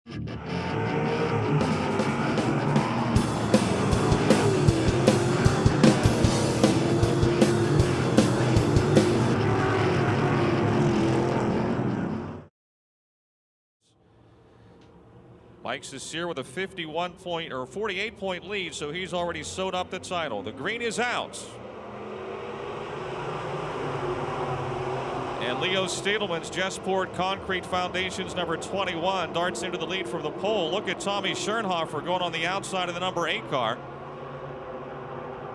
Mike Cecere with a 48-point lead, so he's already sewed up the title. The green is out. And Leo Stadelman's Jessport Concrete Foundations number 21 darts into the lead from the pole. Look at Tommy Schernhofer going on the outside of the number 8 car.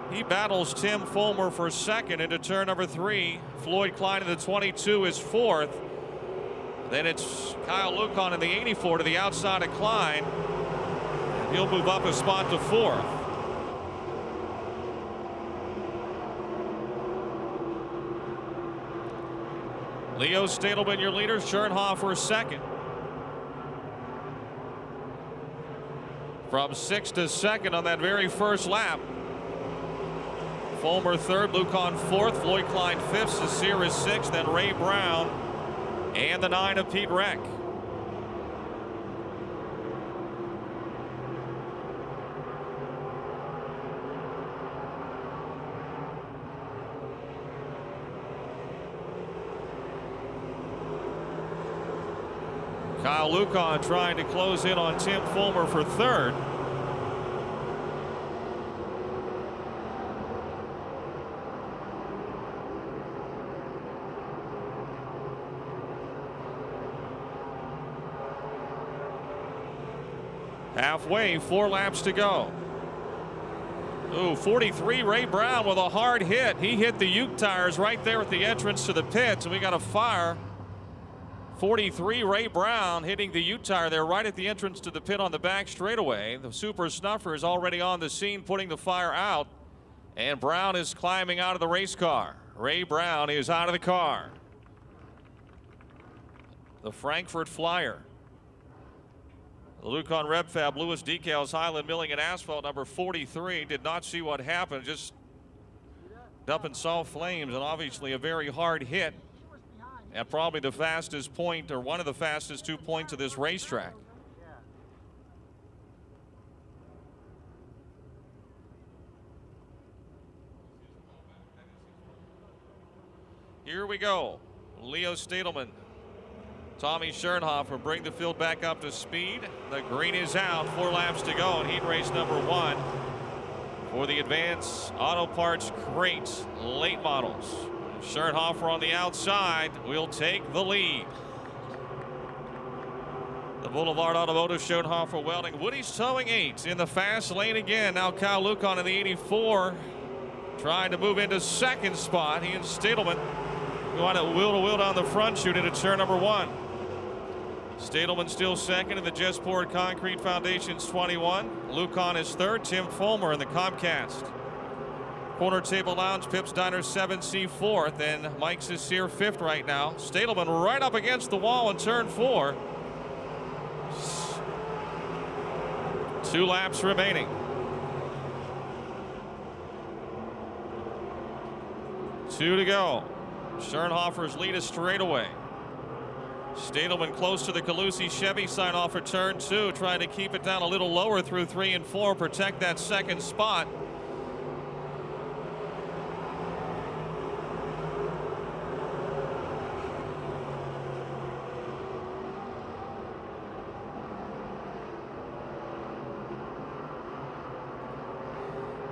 He battles Tim Fulmer for second into turn number 3. Floyd Klein in the 22 is fourth. Then it's Kyle Lucan in the 84 to the outside of Klein. And he'll move up a spot to fourth. Leo Stadelman, your leader. Schernhofer second. From 6th to 2nd on that very first lap. Fulmer third, Lucan fourth, Floyd Klein fifth, Cecere is sixth, then Ray Brown and the 9 of Pete Reck. Kyle Lucan trying to close in on Tim Fulmer for third. Halfway, 4 laps to go. Ooh, 43, Ray Brown with a hard hit. He hit the Ute tires right there at the entrance to the pits, and we got a fire. 43, Ray Brown hitting the Ute tire there right at the entrance to the pit on the back straightaway. The Super Snuffer is already on the scene putting the fire out, and Brown is climbing out of the race car. Ray Brown is out of the car. The Frankfurt Flyer. The Lucan Repfab Lewis Decals Highland Milling and Asphalt number 43 did not see what happened, just dumping soft flames, and obviously a very hard hit at probably the fastest point, or one of the fastest 2 points of this racetrack. Here we go. Leo Stadelman, Tommy Schernhofer bring the field back up to speed. The green is out, 4 laps to go in heat race number 1 for the Advance Auto Parts Crate late models. Schernhofer on the outside will take the lead. The Boulevard Automotive Schernhofer Welding. Woody's towing 8 in the fast lane again. Now Kyle Lucan in the 84 trying to move into second spot. He and Stadelman going at wheel to wheel down the front chute into turn number 1. Stadelman still second in the Jessport Concrete Foundations 21. Lucan is third. Tim Fulmer in the Comcast Corner Table Lounge Pips Diner 7C fourth, and Mike Cecere fifth right now. Stadelman right up against the wall in turn 4. 2 laps remaining. Two to go. Schernhofer's lead is straightaway. Stadelman close to the Calusi Chevy sign off for turn 2, trying to keep it down a little lower through 3 and 4, protect that second spot.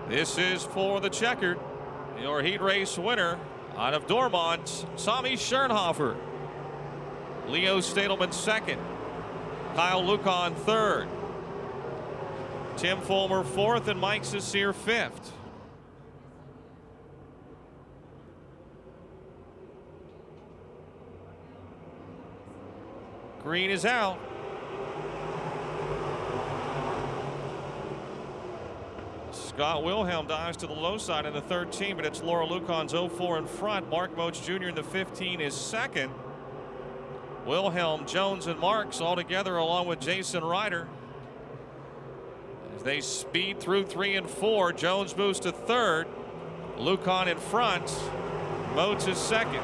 This is for the Checkered, your heat race winner out of Dormont, Tommy Schernhofer. Leo Stadelman second. Kyle Lucan third. Tim Fulmer fourth, and Mike Cecere fifth. Green is out. Scott Wilhelm dives to the low side in the 13, but it's Laura Lucan's 04 in front. Mark Moach Jr. in the 15 is second. Wilhelm, Jones, and Marks all together along with Jason Ryder. As they speed through 3 and 4, Jones moves to third. Lucan in front. Moach is second.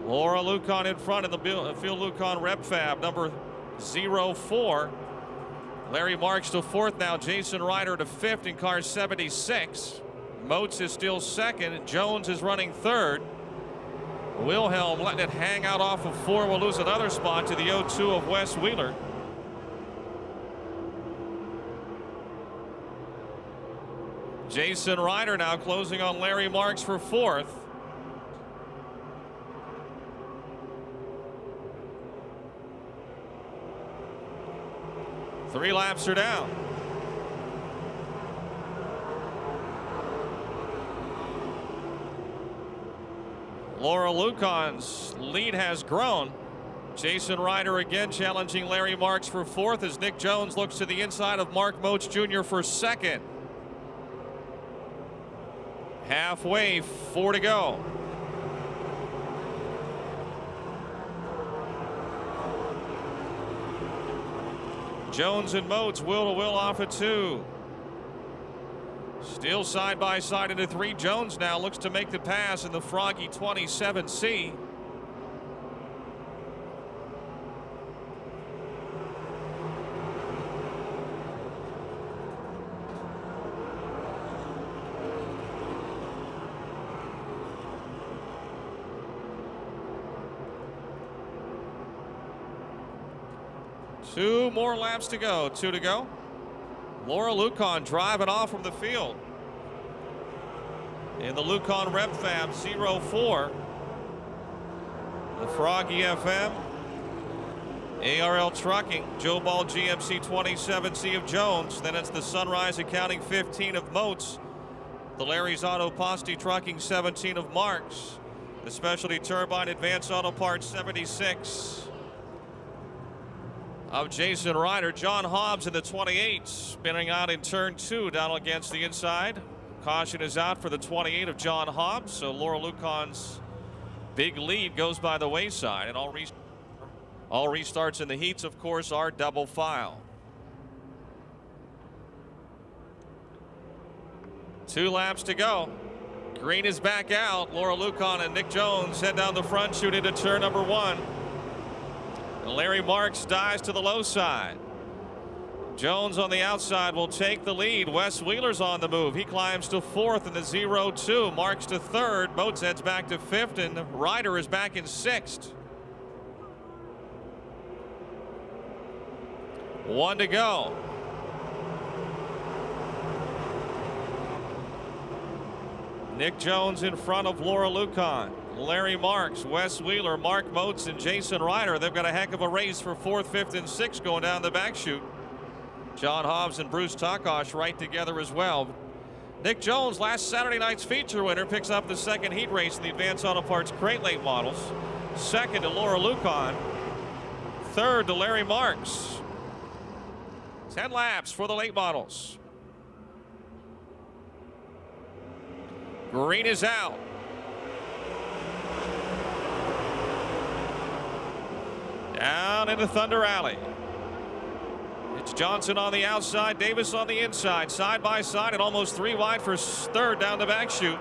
Laura Lucon in front in the Phil Lucon Rep Fab, number 04. Larry Marks to fourth now. Jason Ryder to fifth in car 76. Moats is still second. Jones is running third. Wilhelm letting it hang out off of four. Will lose another spot to the 02 of Wes Wheeler. Jason Ryder now closing on Larry Marks for fourth. Three laps are down. Laura Lucon's lead has grown. Jason Ryder again challenging Larry Marks for fourth as Nick Jones looks to the inside of Mark Moats Jr. for second. Halfway, 4 to go. Jones and Moats wheel to wheel off at 2. Still side by side into 3. Jones now looks to make the pass in the Froggy 27C. Two more laps to go. 2 to go. Laura Lucon driving off from the field. In the Lucon Rep Fab 04. The Froggy FM. ARL Trucking. Joe Ball GMC 27C of Jones. Then it's the Sunrise Accounting 15 of Moats. The Larry's Auto Poste Trucking 17 of Marks. The Specialty Turbine Advanced Auto Parts 76. Of Jason Ryder. John Hobbs in the 28, spinning out in turn 2 down against the inside. Caution is out for the 28 of John Hobbs, so Laura Lucon's big lead goes by the wayside, and all restarts in the heats, of course, are double file. 2 laps to go. Green is back out. Laura Lucon and Nick Jones head down the front, shoot into turn number 1. Larry Marks dives to the low side. Jones on the outside will take the lead. Wes Wheeler's on the move. He climbs to fourth in the 02. Marks to third. Moats heads back to fifth, and Ryder is back in sixth. 1 to go. Nick Jones in front of Laura Lucon. Larry Marks, Wes Wheeler, Mark Moats, and Jason Ryder. They've got a heck of a race for 4th, 5th, and 6th going down the back chute. John Hobbs and Bruce Takash right together as well. Nick Jones, last Saturday night's feature winner, picks up the second heat race in the Advanced Auto Parts Crate Late Models. Second to Laura Lucon. Third to Larry Marks. 10 laps for the late models. Green is out. Down into Thunder Alley. It's Johnson on the outside, Davis on the inside, side by side, and almost 3 wide for third down the back chute.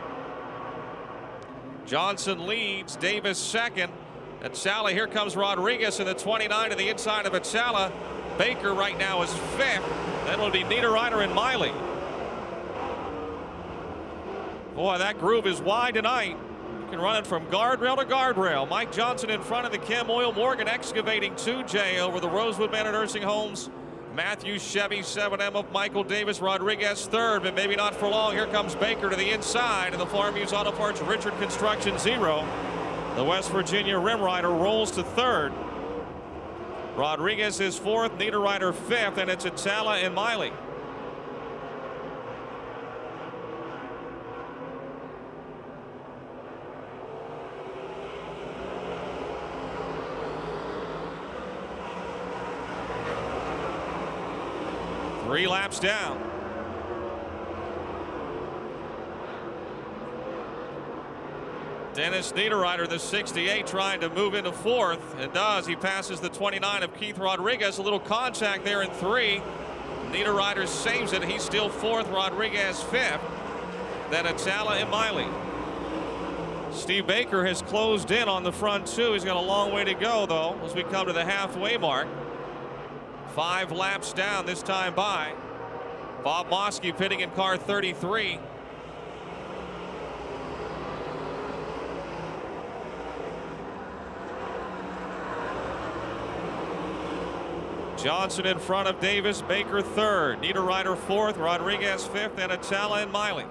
Johnson leads, Davis second. Atsala, here comes Rodriguez in the 29 to the inside of Atsala. Baker right now is fifth. Then it'll be Niederreiter and Miley. Boy, that groove is wide tonight. You can run it from guardrail to guardrail. Mike Johnson in front of the Chem Oil. Morgan Excavating 2J over the Rosewood Manor Nursing Homes. Matthews Chevy 7M of Michael Davis. Rodriguez third, but maybe not for long. Here comes Baker to the inside, and the Farm Use Auto Parts Richard Construction 0. The West Virginia Rim Rider rolls to third. Rodriguez is fourth, Niederreiter fifth, and it's Atsala and Miley. Three laps down. Dennis Niederreiter, the 68, trying to move into fourth, and does. He passes the 29 of Keith Rodriguez. A little contact there in 3. Niederreiter saves it. He's still fourth. Rodriguez fifth. Then Atsala and Miley. Steve Baker has closed in on the front two. He's got a long way to go, though, as we come to the halfway mark. 5 laps down this time by. Bob Mosky pitting in car 33. Johnson in front of Davis, Baker third, Niederreiter fourth, Rodriguez fifth, and Atala and Miley.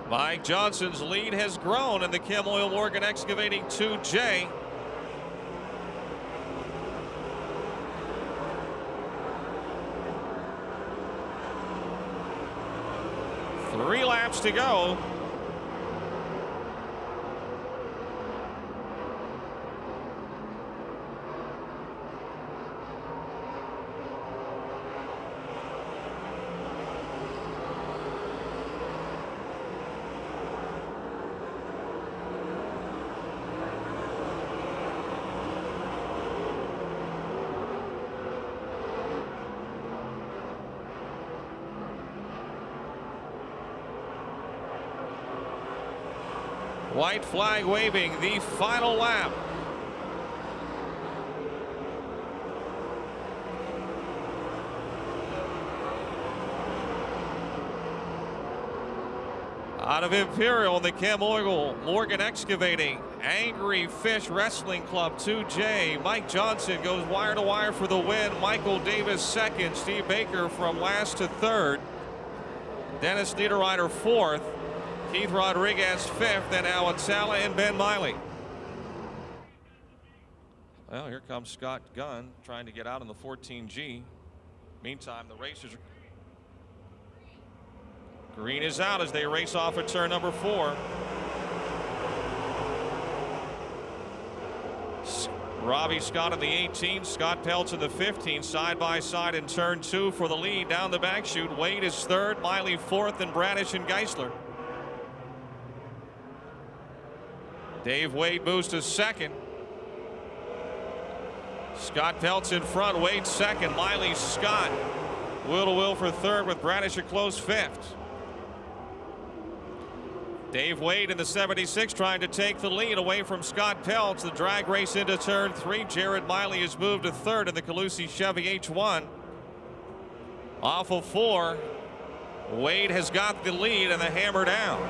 Mike Johnson's lead has grown in the Chem Oil Morgan Excavating 2J. Three laps to go. White flag waving, the final lap. Out of Imperial in the Chem Oil Morgan Excavating Angry Fish Wrestling Club 2J. Mike Johnson goes wire to wire for the win. Michael Davis second. Steve Baker from last to third. Dennis Niederreiter fourth. Keith Rodriguez fifth, and now Atala and Ben Miley. Well, here comes Scott Gunn trying to get out in the 14G. Meantime, the racers are. Green is out as they race off at turn number 4. Robbie Scott in the 18, Scott Peltz in the 15, side by side in turn 2 for the lead. Down the back chute, Wade is third, Miley fourth, and Bradish and Geisler. Dave Wade moves to second. Scott Peltz in front, Wade second, Miley, Scott. Will to Will for third with Bradish a close fifth. Dave Wade in the 76 trying to take the lead away from Scott Peltz. The drag race into turn 3. Jared Miley has moved to third in the Calusi Chevy H1. Off of 4. Wade has got the lead and the hammer down.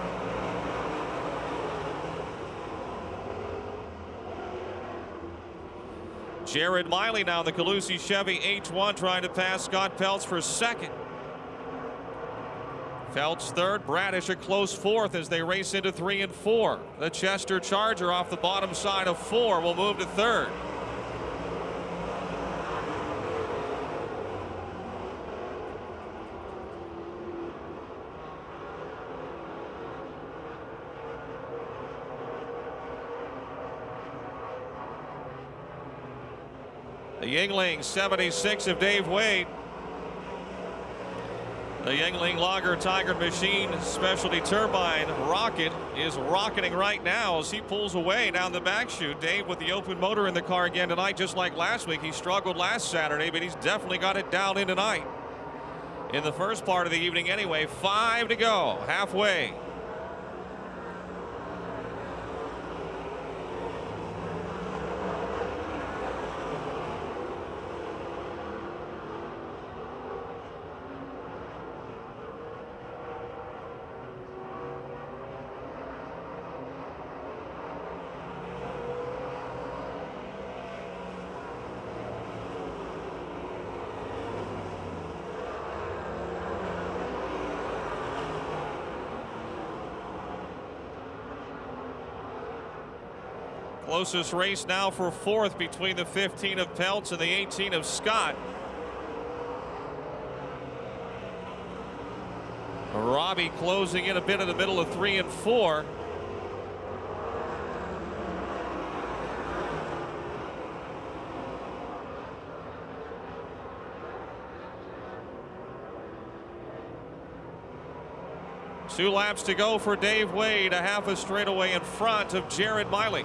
Jared Miley now in the Calusi Chevy H1 trying to pass Scott Peltz for second. Peltz third, Bradish a close fourth as they race into 3 and 4. The Chester Charger off the bottom side of 4 will move to third. The Yuengling 76 of Dave Wade. The Yuengling Lager Tiger Machine Specialty Turbine rocket is rocketing right now as he pulls away down the back chute. Dave with the open motor in the car again tonight, just like last week. He struggled last Saturday, but he's definitely got it down in tonight. In the first part of the evening anyway, 5 to go, halfway. Closest race now for fourth between the 15 of Peltz and the 18 of Scott. Robbie closing in a bit in the middle of 3 and 4. 2 laps to go for Dave Wade, a half a straightaway in front of Red Miley.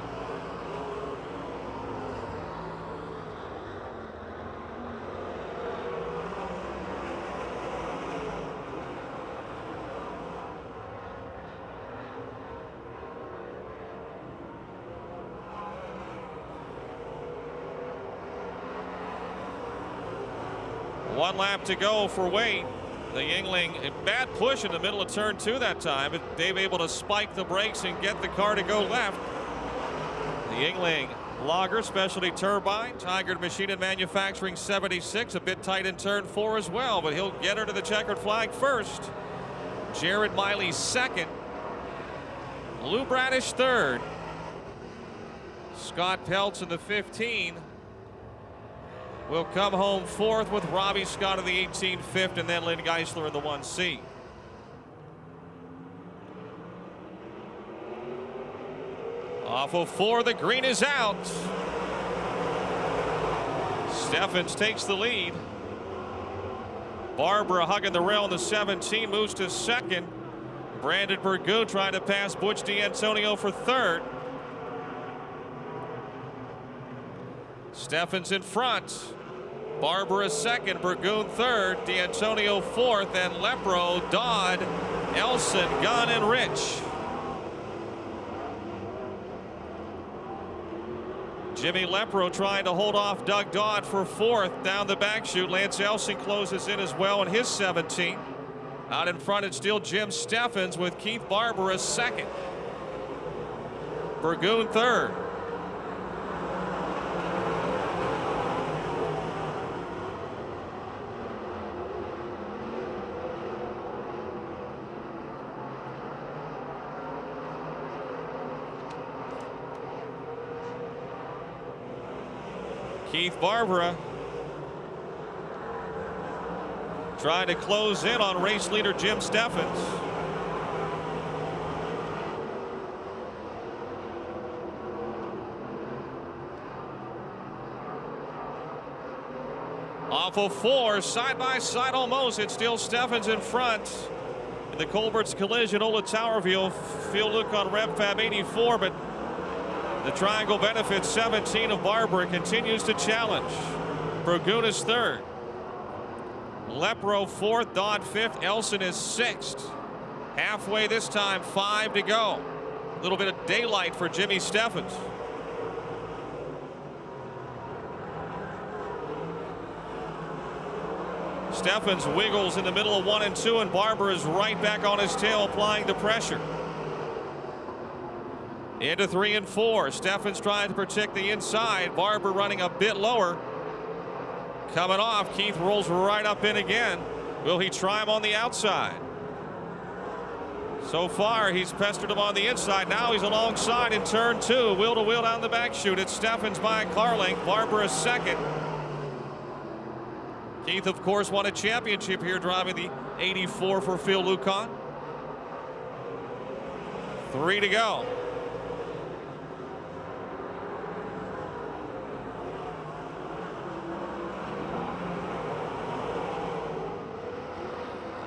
One lap to go for Wade. The Yingling, a bad push in the middle of turn 2 that time, but Dave able to spike the brakes and get the car to go left. The Yingling Lager Specialty Turbine, Tiger Machine and Manufacturing 76, a bit tight in turn 4 as well, but he'll get her to the checkered flag first. Red Miley second. Lou Bradish third. Scott Peltz in the 15. Will come home fourth with Robbie Scott of the 18 fifth, and then Lynn Geisler in the 1C. Off of 4, the green is out. Steffens takes the lead. Barbara hugging the rail in the 17, moves to second. Brandon Burgoon trying to pass Butch D'Antonio for third. Steffens in front. Barbara second, Burgoon third, D'Antonio fourth, and Lepro, Dodd, Elson, Gunn, and Rich. Jimmy Lepro trying to hold off Doug Dodd for fourth down the back chute. Lance Elson closes in as well in his 17. Out in front, it's still Jim Steffens with Keith Barbara second. Burgoon third. Keith Barbara trying to close in on race leader Jim Steffens. Off of 4, side by side almost. It's still Steffens in front. In the Colbert's collision, Ola Towerville, field look on RevFab 84, but the triangle benefits 17 of Barbara continues to challenge. Burgoon is third. Lepro fourth, Dodd fifth, Elson is sixth. Halfway this time, 5 to go. A little bit of daylight for Jimmy Steffens. Steffens wiggles in the middle of 1 and 2, and Barbara is right back on his tail, applying the pressure. Into 3 and 4. Steffens trying to protect the inside. Barbara running a bit lower. Coming off, Keith rolls right up in again. Will he try him on the outside? So far, he's pestered him on the inside. Now he's alongside in turn 2. Wheel to wheel down the back chute. It's Steffens by a car length. Barbara second. Keith, of course, won a championship here driving the 84 for Phil Lucon. 3 to go.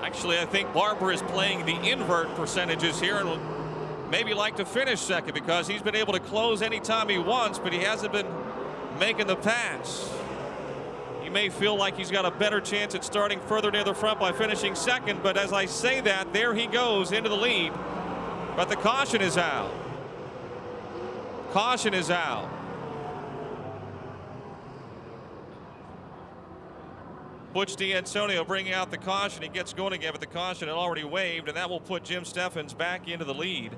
Actually, I think Barbara is playing the invert percentages here and will maybe like to finish second because he's been able to close anytime he wants, but he hasn't been making the pass. He may feel like he's got a better chance at starting further near the front by finishing second, but as I say that, there he goes into the lead. But the caution is out. Caution is out. Butch D'Antonio bringing out the caution. He gets going again, but the caution had already waved, and that will put Jim Steffens back into the lead.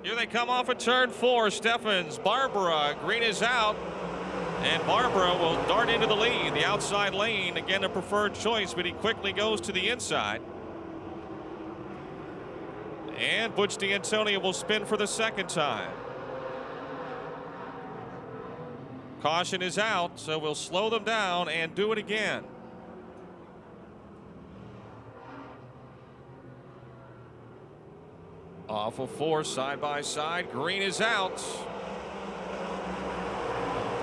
Here they come off of turn 4. Steffens, Barbara, green is out, and Barbara will dart into the lead. The outside lane, again a preferred choice, but he quickly goes to the inside. And Butch D'Antonio will spin for the second time. Caution is out, so we'll slow them down and do it again. Off of 4, side by side. Green is out.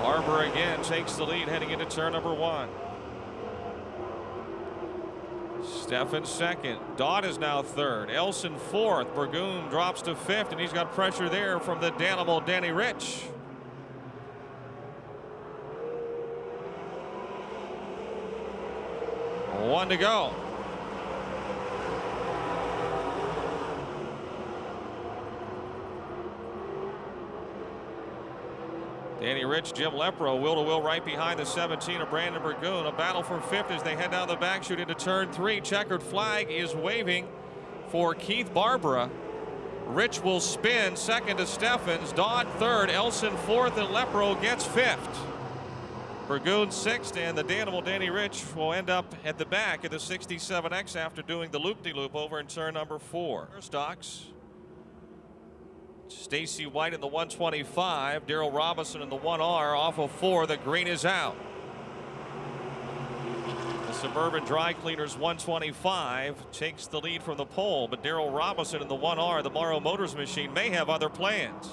Barbara again takes the lead heading into turn number 1. Steffens second. Dodd is now third. Elson fourth. Burgoon drops to fifth, and he's got pressure there from the Danimal Danny Rich. One to go. Danny Rich, Jim Lepro, will right behind the 17 of Brandon Burgoon. A battle for fifth as they head down the back chute into turn 3. Checkered flag is waving for Keith Barbara. Rich will spin second to Steffens. Dodd third. Elson fourth, and Lepro gets fifth. Burgoon sixth, and the Danimal Danny Rich will end up at the back of the 67X after doing the loop-de-loop over in turn number 4. Stocks. Stacy White in the 125. Darrell Robinson in the 1R. Off of 4, the green is out. The Suburban Dry Cleaners 125 takes the lead from the pole, but Darrell Robinson in the 1R, the Morrow Motors machine, may have other plans.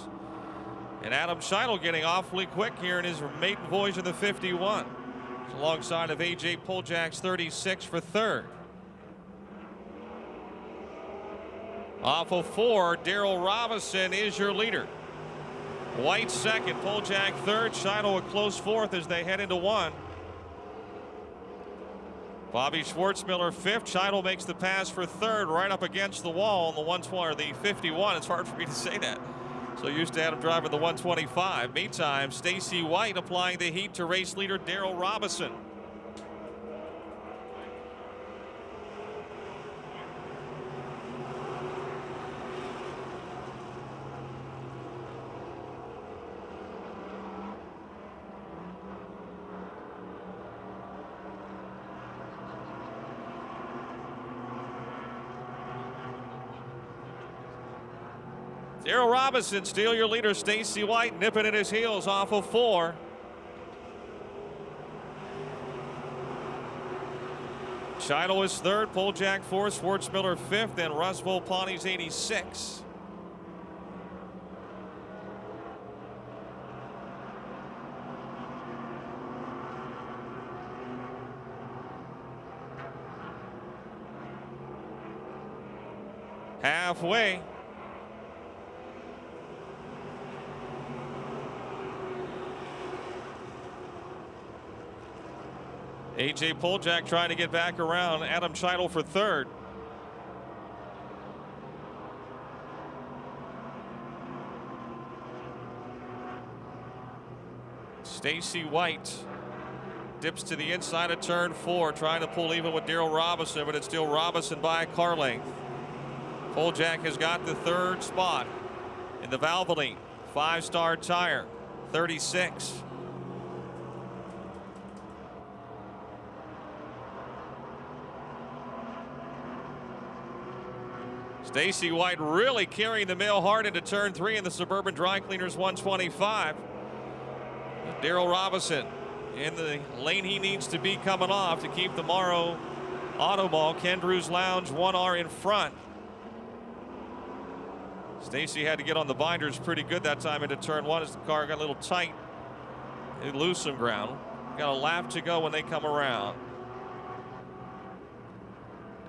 And Adam Scheidel getting awfully quick here in his maiden voyage of the 51. He's alongside of A.J. Poljak's 36 for third. Off of 4, Darrell Robinson is your leader. White second, Poljak third, Scheidel a close fourth as they head into 1. Bobby Schwartzmiller fifth. Scheidel makes the pass for third, right up against the wall on the 120 or the 51. It's hard for me to say that. So used to Adam driving the 125. Meantime, Stacy White applying the heat to race leader Darrell Robinson. Darrell Robinson, still your leader. Stacy White nipping at his heels off of 4. Scheidel is third, Poljak fourth, Schwartzmiller fifth, and Russ Volpani's 86. Halfway. A.J. Poljak trying to get back around Adam Scheidel for third. Stacy White dips to the inside of turn 4, trying to pull even with Darrell Robinson, but it's still Robinson by a car length. Poljak has got the third spot in the Valvoline 5-star tire, 36. Stacy White really carrying the mail hard into turn 3 in the Suburban Dry Cleaners 125. Darrell Robinson in the lane he needs to be coming off to keep the Morrow Auto Mall Ken Drew's Lounge 1R in front. Stacy had to get on the binders pretty good that time into turn 1 as the car got a little tight. They lose some ground. Got a lap to go when they come around.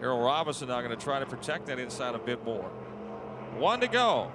Darrell Robinson now going to try to protect that inside a bit more. 1 to go.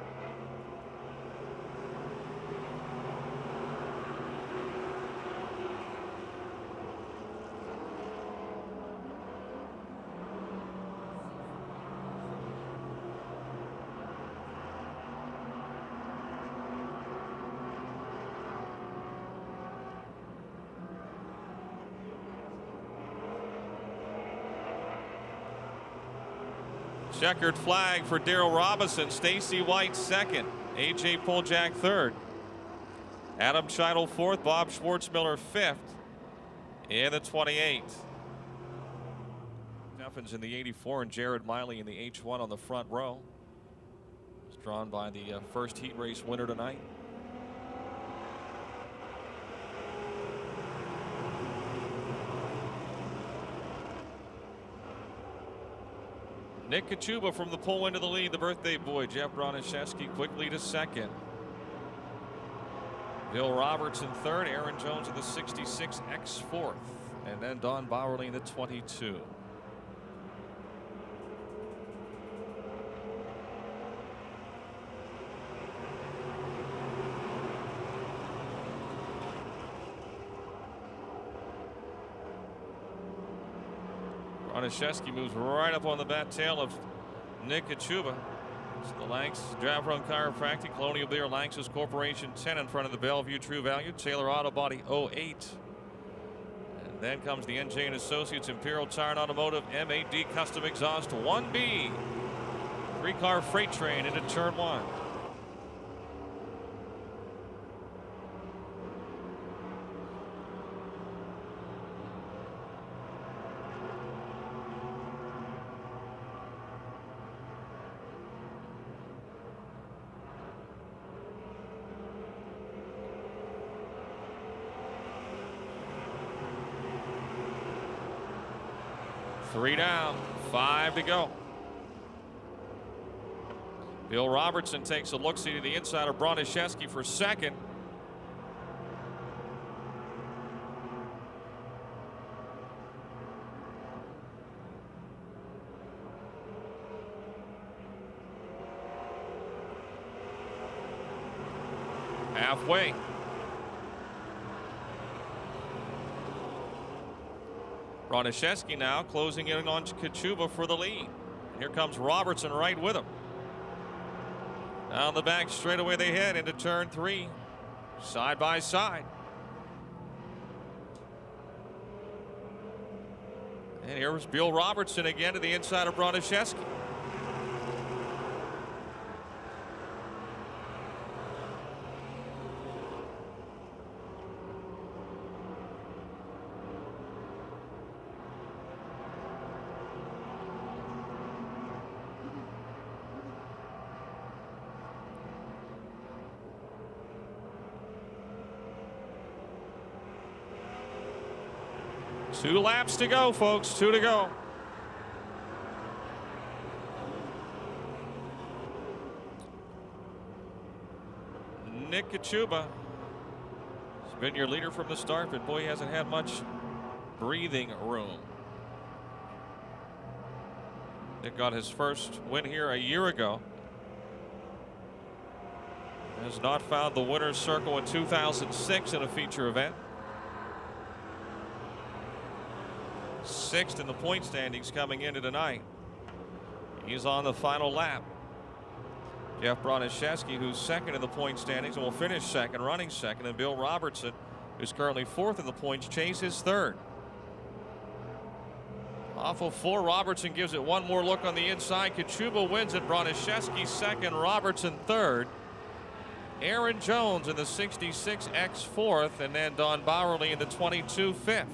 Checkered flag for Darrell Robinson. Stacy White second. A.J. Poljak third. Adam Scheidel fourth. Bob Schwartzmiller fifth. In the 28. Steffens in the 84 and Red Miley in the H1 on the front row. It's drawn by the first heat race winner tonight. Nick Kachuba from the pole into the lead. The birthday boy, Jeff Broniszewski, quickly to second. Bill Roberts in third. Aaron Jones in the 66X fourth. And then Don Bowerly in the 22. Broniszewski moves right up on the bat tail of Nick Kachuba. It's the Lanks Draft Run Chiropractic, Colonial Beer, Lanxess Corporation 10 in front of the Bellevue True Value, Taylor Auto Body 08. And then comes the NJ and Associates, Imperial Tire and Automotive, MAD Custom Exhaust 1B. 3-car freight train into turn 1. Three down, 5 to go. Bill Robertson takes a look-see to the inside of Broniszewski for second. Halfway. Broniszewski now closing in on Kachuba for the lead. Here comes Robertson right with him. Down the back straightaway they head into turn 3. Side by side. And here's Bill Robertson again to the inside of Broniszewski. Two laps to go, folks. 2 to go. Nick Kachuba has been your leader from the start, but boy, he hasn't had much breathing room. Nick got his first win here a year ago. Has not found the winner's circle in 2006 in a feature event. 6th in the point standings coming into tonight. He's on the final lap. Jeff Broniszewski, who's second in the point standings and will finish second, running second, and Bill Robertson, who's currently 4th in the points chase, is 3rd. Off of 4, Robertson gives it one more look on the inside. Kachuba wins it. Broniszewski second, Robertson 3rd. Aaron Jones in the 66X 4th, and then Don Bowerly in the 22 5th.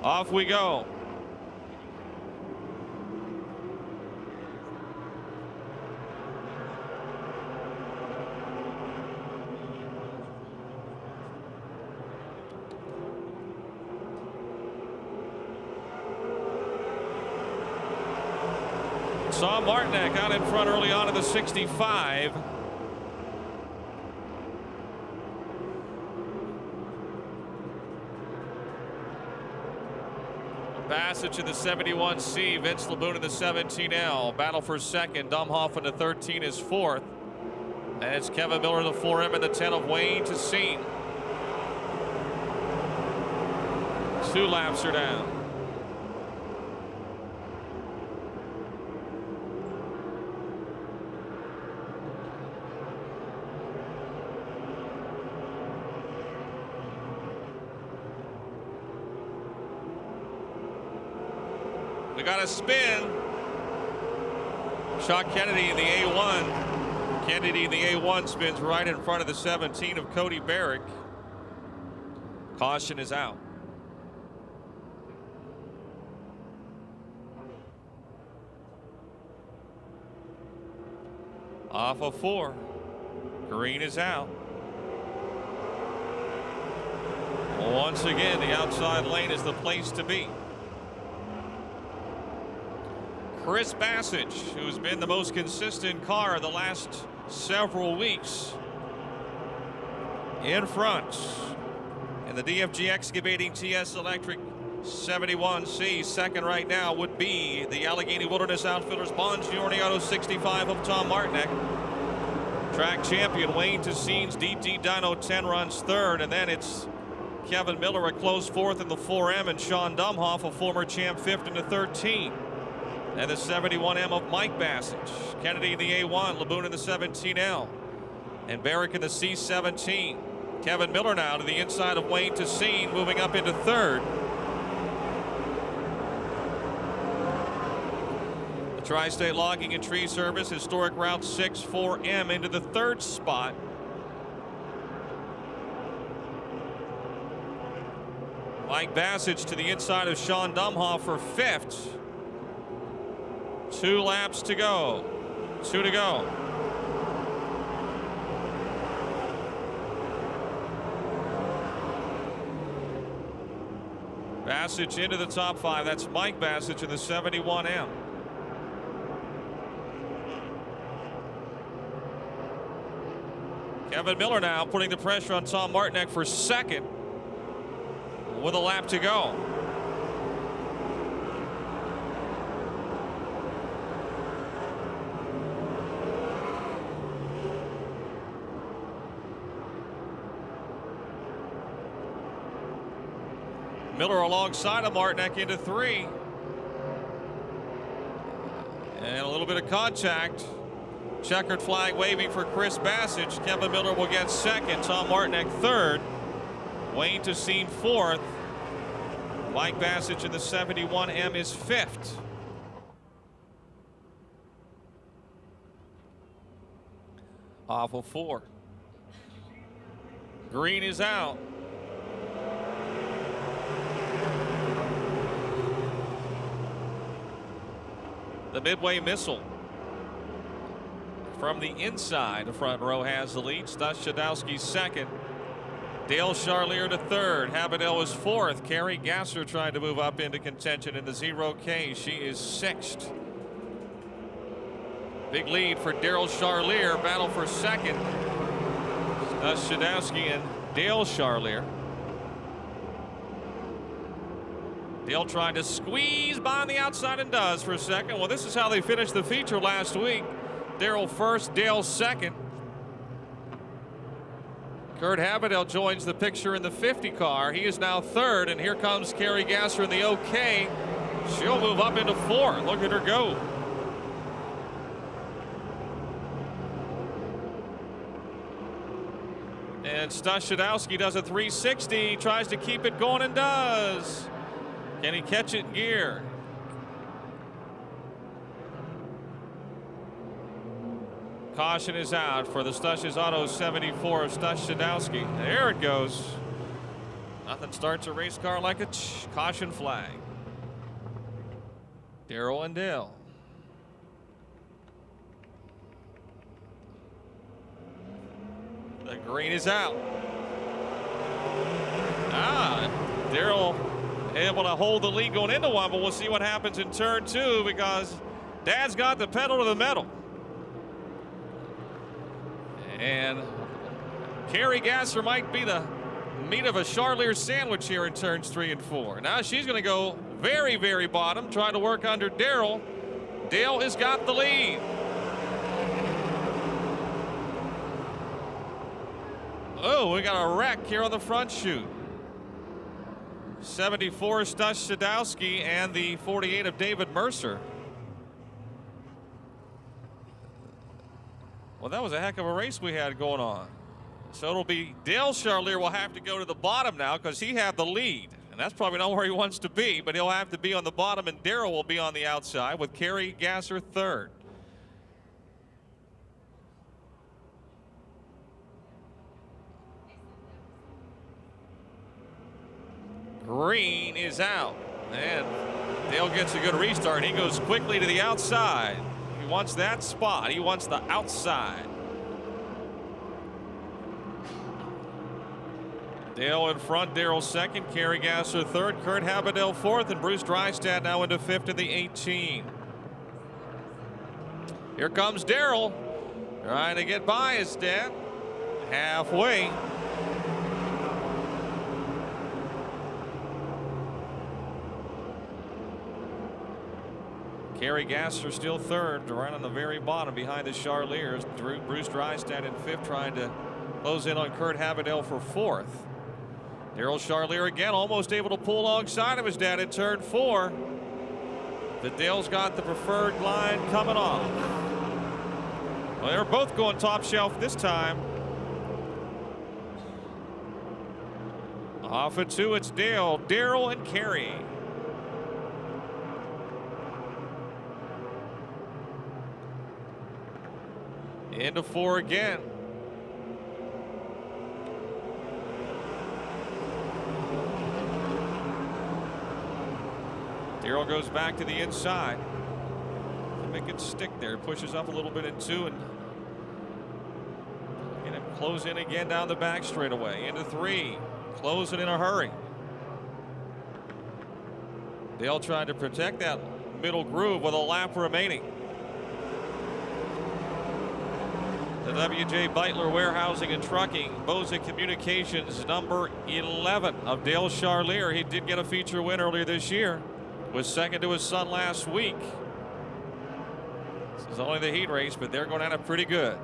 Off we go. Saw Martinek out in front early on in the 65. Passage in the 71C, Vince Laboon in the 17L. Battle for second, Dumhoff in the 13 is 4th. And it's Kevin Miller in the 4M and the 10 of Wayne to Scene. 2 laps are down. We got a spin. Chuck Kennedy in the A1. Kennedy in the A1 spins right in front of the 17 of Cody Barrick. Caution is out. Off of 4. Green is out. Once again, the outside lane is the place to be. Chris Bassage, who's been the most consistent car the last several weeks, in front. And the DFG Excavating TS Electric 71C. Second right now would be the Allegheny Wilderness Outfitters Bongiorno Auto 65 of Tom Martinek. Track champion Wayne Tessine's DT Dino 10 runs third, and then it's Kevin Miller a close fourth in the 4M, and Sean Dumhoff, a former champ, fifth in the 13. And the 71M of Mike Bassage. Kennedy in the A1, Laboon in the 17L, and Barrick in the C17. Kevin Miller now to the inside of Wayne Tessine, moving up into third. The Tri-State Logging and Tree Service Historic Route 64M into the third spot. Mike Bassage to the inside of Sean Dumhoff for fifth. 2 laps to go. 2 to go. Bassage into the top 5. That's Mike Bassage in the 71M. Kevin Miller now putting the pressure on Tom Martinek for second with a lap to go. Miller alongside of Martinek into 3. And a little bit of contact. Checkered flag waving for Chris Bassage. Kevin Miller will get second. Tom Martinek third. Wayne Tessine fourth. Mike Bassage in the 71M is fifth. Off of 4. Green is out. The Midway Missile from the inside. The front row has the lead. Stuss Shadowski second. Dale Charlier to third. Habadell is fourth. Carrie Gasser trying to move up into contention in the 0K. She is sixth. Big lead for Daryl Charlier. Battle for second. Stuss Shadowski and Dale Charlier. Dale trying to squeeze by on the outside and does for a second. Well, this is how they finished the feature last week. Daryl first, Dale second. Kurt Habadell joins the picture in the 50 car. He is now third, and here comes Carrie Gasser in the OK. She'll move up into 4. Look at her go. And Stuss Shadowski does a 360, tries to keep it going and does. Can he catch it in gear? Caution is out for the Stush's Auto 74 of Stuss Shadowski. There it goes. Nothing starts a race car like a caution flag. Daryl and Dale. The green is out. Daryl able to hold the lead going into 1, but we'll see what happens in turn 2 because Dad's got the pedal to the metal. And Carrie Gasser might be the meat of a Charlier sandwich here in turns 3 and 4. Now she's going to go very, very bottom, trying to work under Daryl. Dale has got the lead. Oh, we got a wreck here on the front chute. 74 Stuss Shadowski and the 48 of David Mercer. Well, that was a heck of a race we had going on. So it'll be Dale Charlier will have to go to the bottom now because he had the lead. And that's probably not where he wants to be, but he'll have to be on the bottom, and Daryl will be on the outside with Carrie Gasser third. Green is out, and Dale gets a good restart. He goes quickly to the outside. He wants that spot. He wants the outside. Dale in front, Daryl second, Carrie Gasser third, Kurt Habadell fourth, and Bruce Drystad now into fifth in the 18. Here comes Daryl, trying to get by his dad. Halfway. Kerry Gasser still third, right on the very bottom behind the Charliers. Bruce Drystad in fifth, trying to close in on Kurt Havidel for fourth. Daryl Charlier again almost able to pull alongside of his dad in turn four. But Dale's got the preferred line coming off. Well, they're both going top shelf this time. Off of two, it's Dale, Daryl, and Kerry. Into four again. Daryl goes back to the inside. Make it stick there. Pushes up a little bit in two and him close in again down the back straightaway. Into three. Close it in a hurry. Dale trying to protect that middle groove with a lap remaining. The W.J. Beitler Warehousing and Trucking, Boza Communications, number 11 of Dale Charlier. He did get a feature win earlier this year. Was second to his son last week. This is only the heat race, but they're going at it pretty good.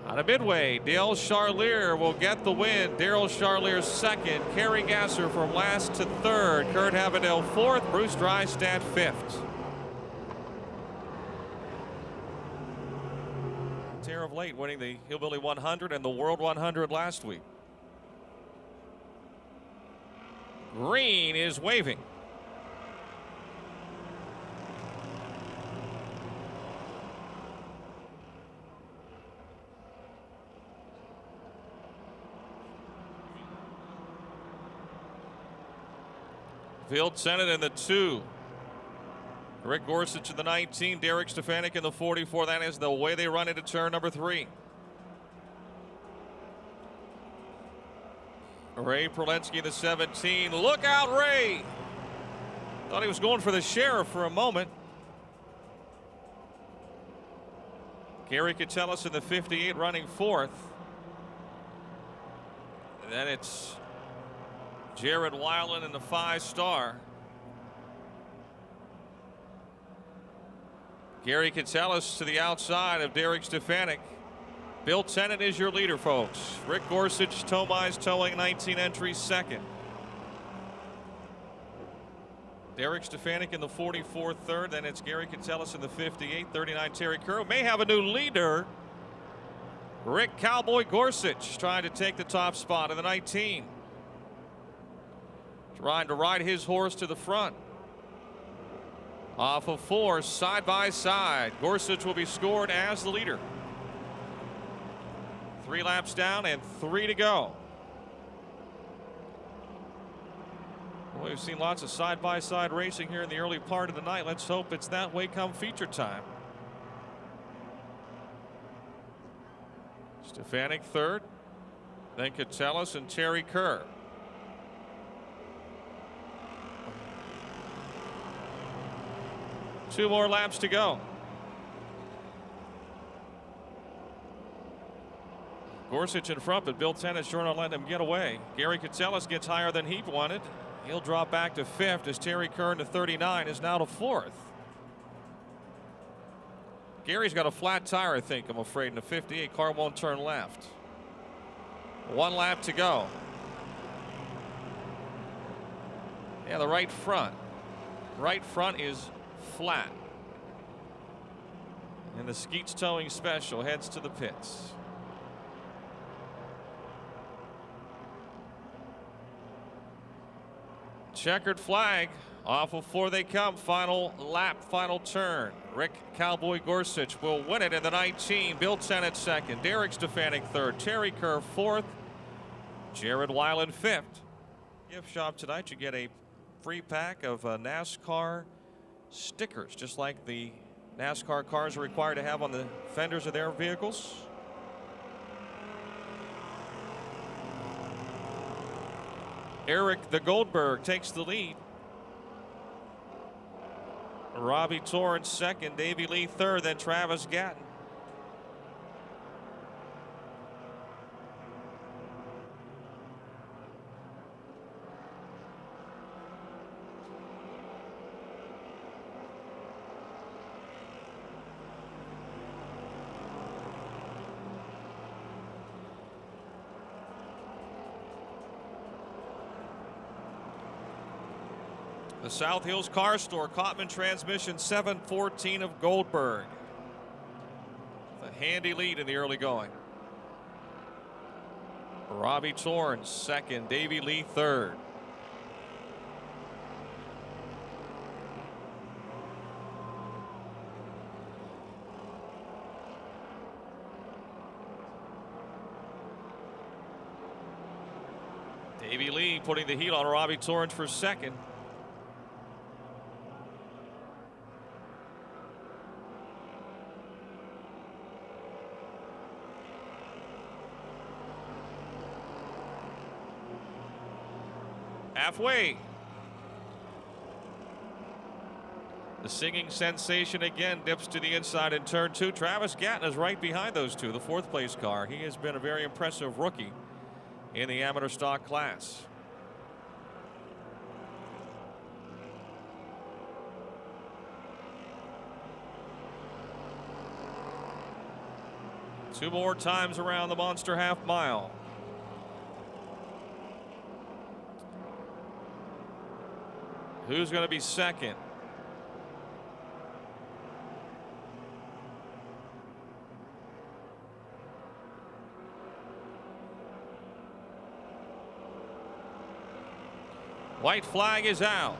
Out of Midway, Dale Charlier will get the win. Daryl Charlier second. Kerry Gasser from last to third. Kurt Havidel fourth. Bruce Drystad fifth. Tear of late, winning the Hillbilly 100 and the World 100 last week. Green is waving. Field Senate in the 2. Rick Gorsuch in the 19. Derek Stefanik in the 44. That is the way they run into turn number 3. Ray Prolensky in the 17. Look out, Ray! Thought he was going for the sheriff for a moment. Gary Catellis in the 58 running fourth. And then it's Jared Weiland in the 5-star. Gary Catellis to the outside of Derek Stefanik. Bill Tennant is your leader, folks. Rick Gorsuch, Tomai's Towing, 19 entries, second. Derek Stefanik in the 44 third. Then it's Gary Catellis in the 58. 39 Terry Kerr. May have a new leader. Rick Cowboy Gorsuch trying to take the top spot in the 19. Trying to ride his horse to the front. Off of 4, side by side. Gorsuch will be scored as the leader. 3 laps down and 3 to go. Well, we've seen lots of side-by-side racing here in the early part of the night. Let's hope it's that way come feature time. Stefanik third, then Catellis and Terry Kerr. Two more laps to go. Gorsuch in front, but Bill Tennant sure not letting him get away. Gary Catellis gets higher than he wanted. He'll drop back to 5th as Terry Kern to 39 is now to 4th. Gary's got a flat tire, I think, I'm afraid, in the 58. Car won't turn left. 1 lap to go. Yeah, the right front. Right front is flat. And the Skeets Towing Special heads to the pits. Checkered flag. Off of 4 they come. Final lap, final turn. Rick Cowboy Gorsuch will win it in the 19. Bill Tennant second. Derek Stefanik third. Terry Kerr fourth. Jared Weiland fifth. Gift shop tonight, you get a free pack of NASCAR stickers, just like the NASCAR cars are required to have on the fenders of their vehicles. Eric the Goldberg takes the lead. Robbie Torrance second, Davey Lee third, then Travis Gatton. The South Hills Car Store, Cotman transmission, 714 of Goldberg. A handy lead in the early going. Robbie Torrance second, Davey Lee third. Davey Lee putting the heat on Robbie Torrance for second. Halfway. The singing sensation again dips to the inside in turn two. Travis Gatton is right behind those two, the fourth place car. He has been a very impressive rookie in the amateur stock class. Two more times around the monster half mile. Who's going to be second? White flag is out.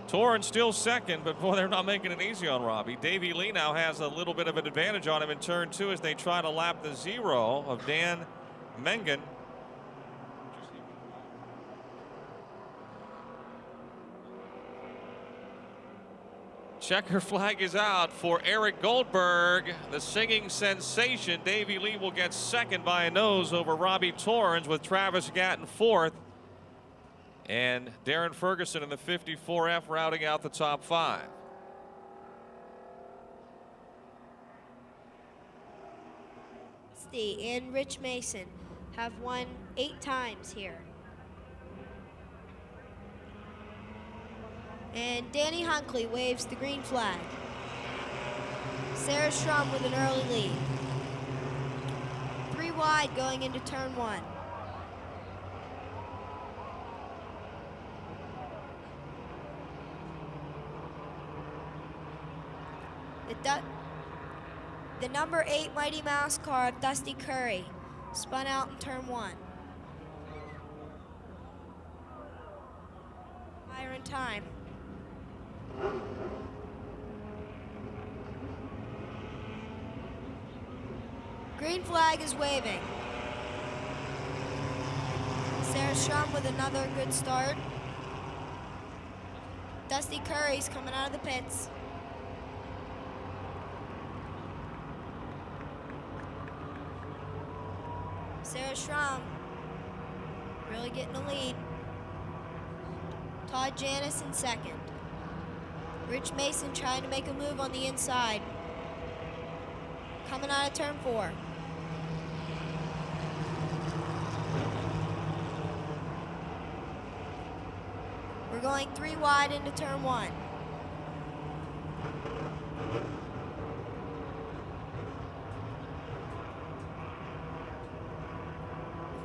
Torrance still second, but boy, they're not making it easy on Robbie. Davey Lee now has a little bit of an advantage on him in turn two as they try to lap the zero of Dan Mengen. Checker flag is out for Eric Goldberg. The singing sensation. Davey Lee will get second by a nose over Robbie Torrance, with Travis Gatton fourth. And Darren Ferguson in the 54F rounding out the top five. Dusty and Rich Mason have won 8 times here. And Danny Hunkley waves the green flag. Sarah Strum with an early lead. 3 wide going into turn 1. The number 8 Mighty Mouse car, Dusty Curry, spun out in turn 1. Higher in time. Green flag is waving. Sarah Strum with another good start. Dusty Curry's coming out of the pits. Sarah Strum really getting the lead. Todd Janis in second. Rich Mason trying to make a move on the inside. Coming out of turn 4. We're going 3 wide into turn 1.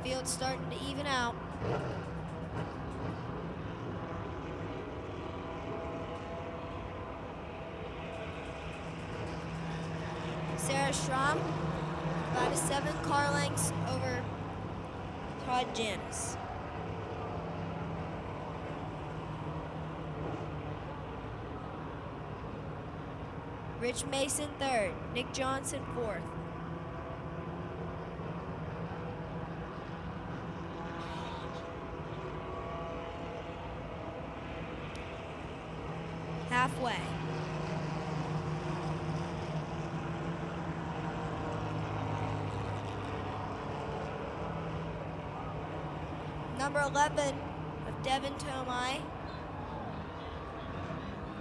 The field's starting to even out. Sarah Strum, about a 7 car lengths over Todd Janis. Rich Mason third, Nick Johnson fourth. Halfway. Number 11 of Devin Tomei.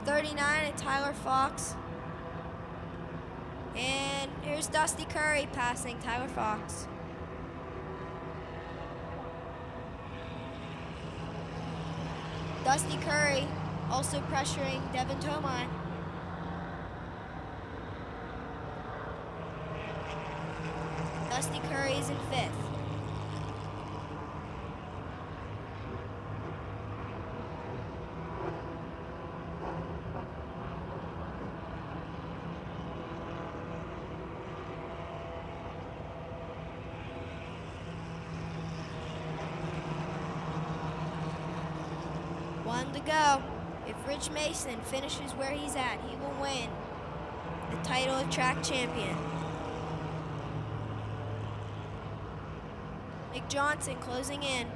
39 of Tyler Fox. And here's Dusty Curry passing Tyler Fox. Dusty Curry also pressuring Devin Tomei. Dusty Curry is in 5th. 1 to go. If Rich Mason finishes where he's at, he will win the title of track champion. Nick Johnson closing in.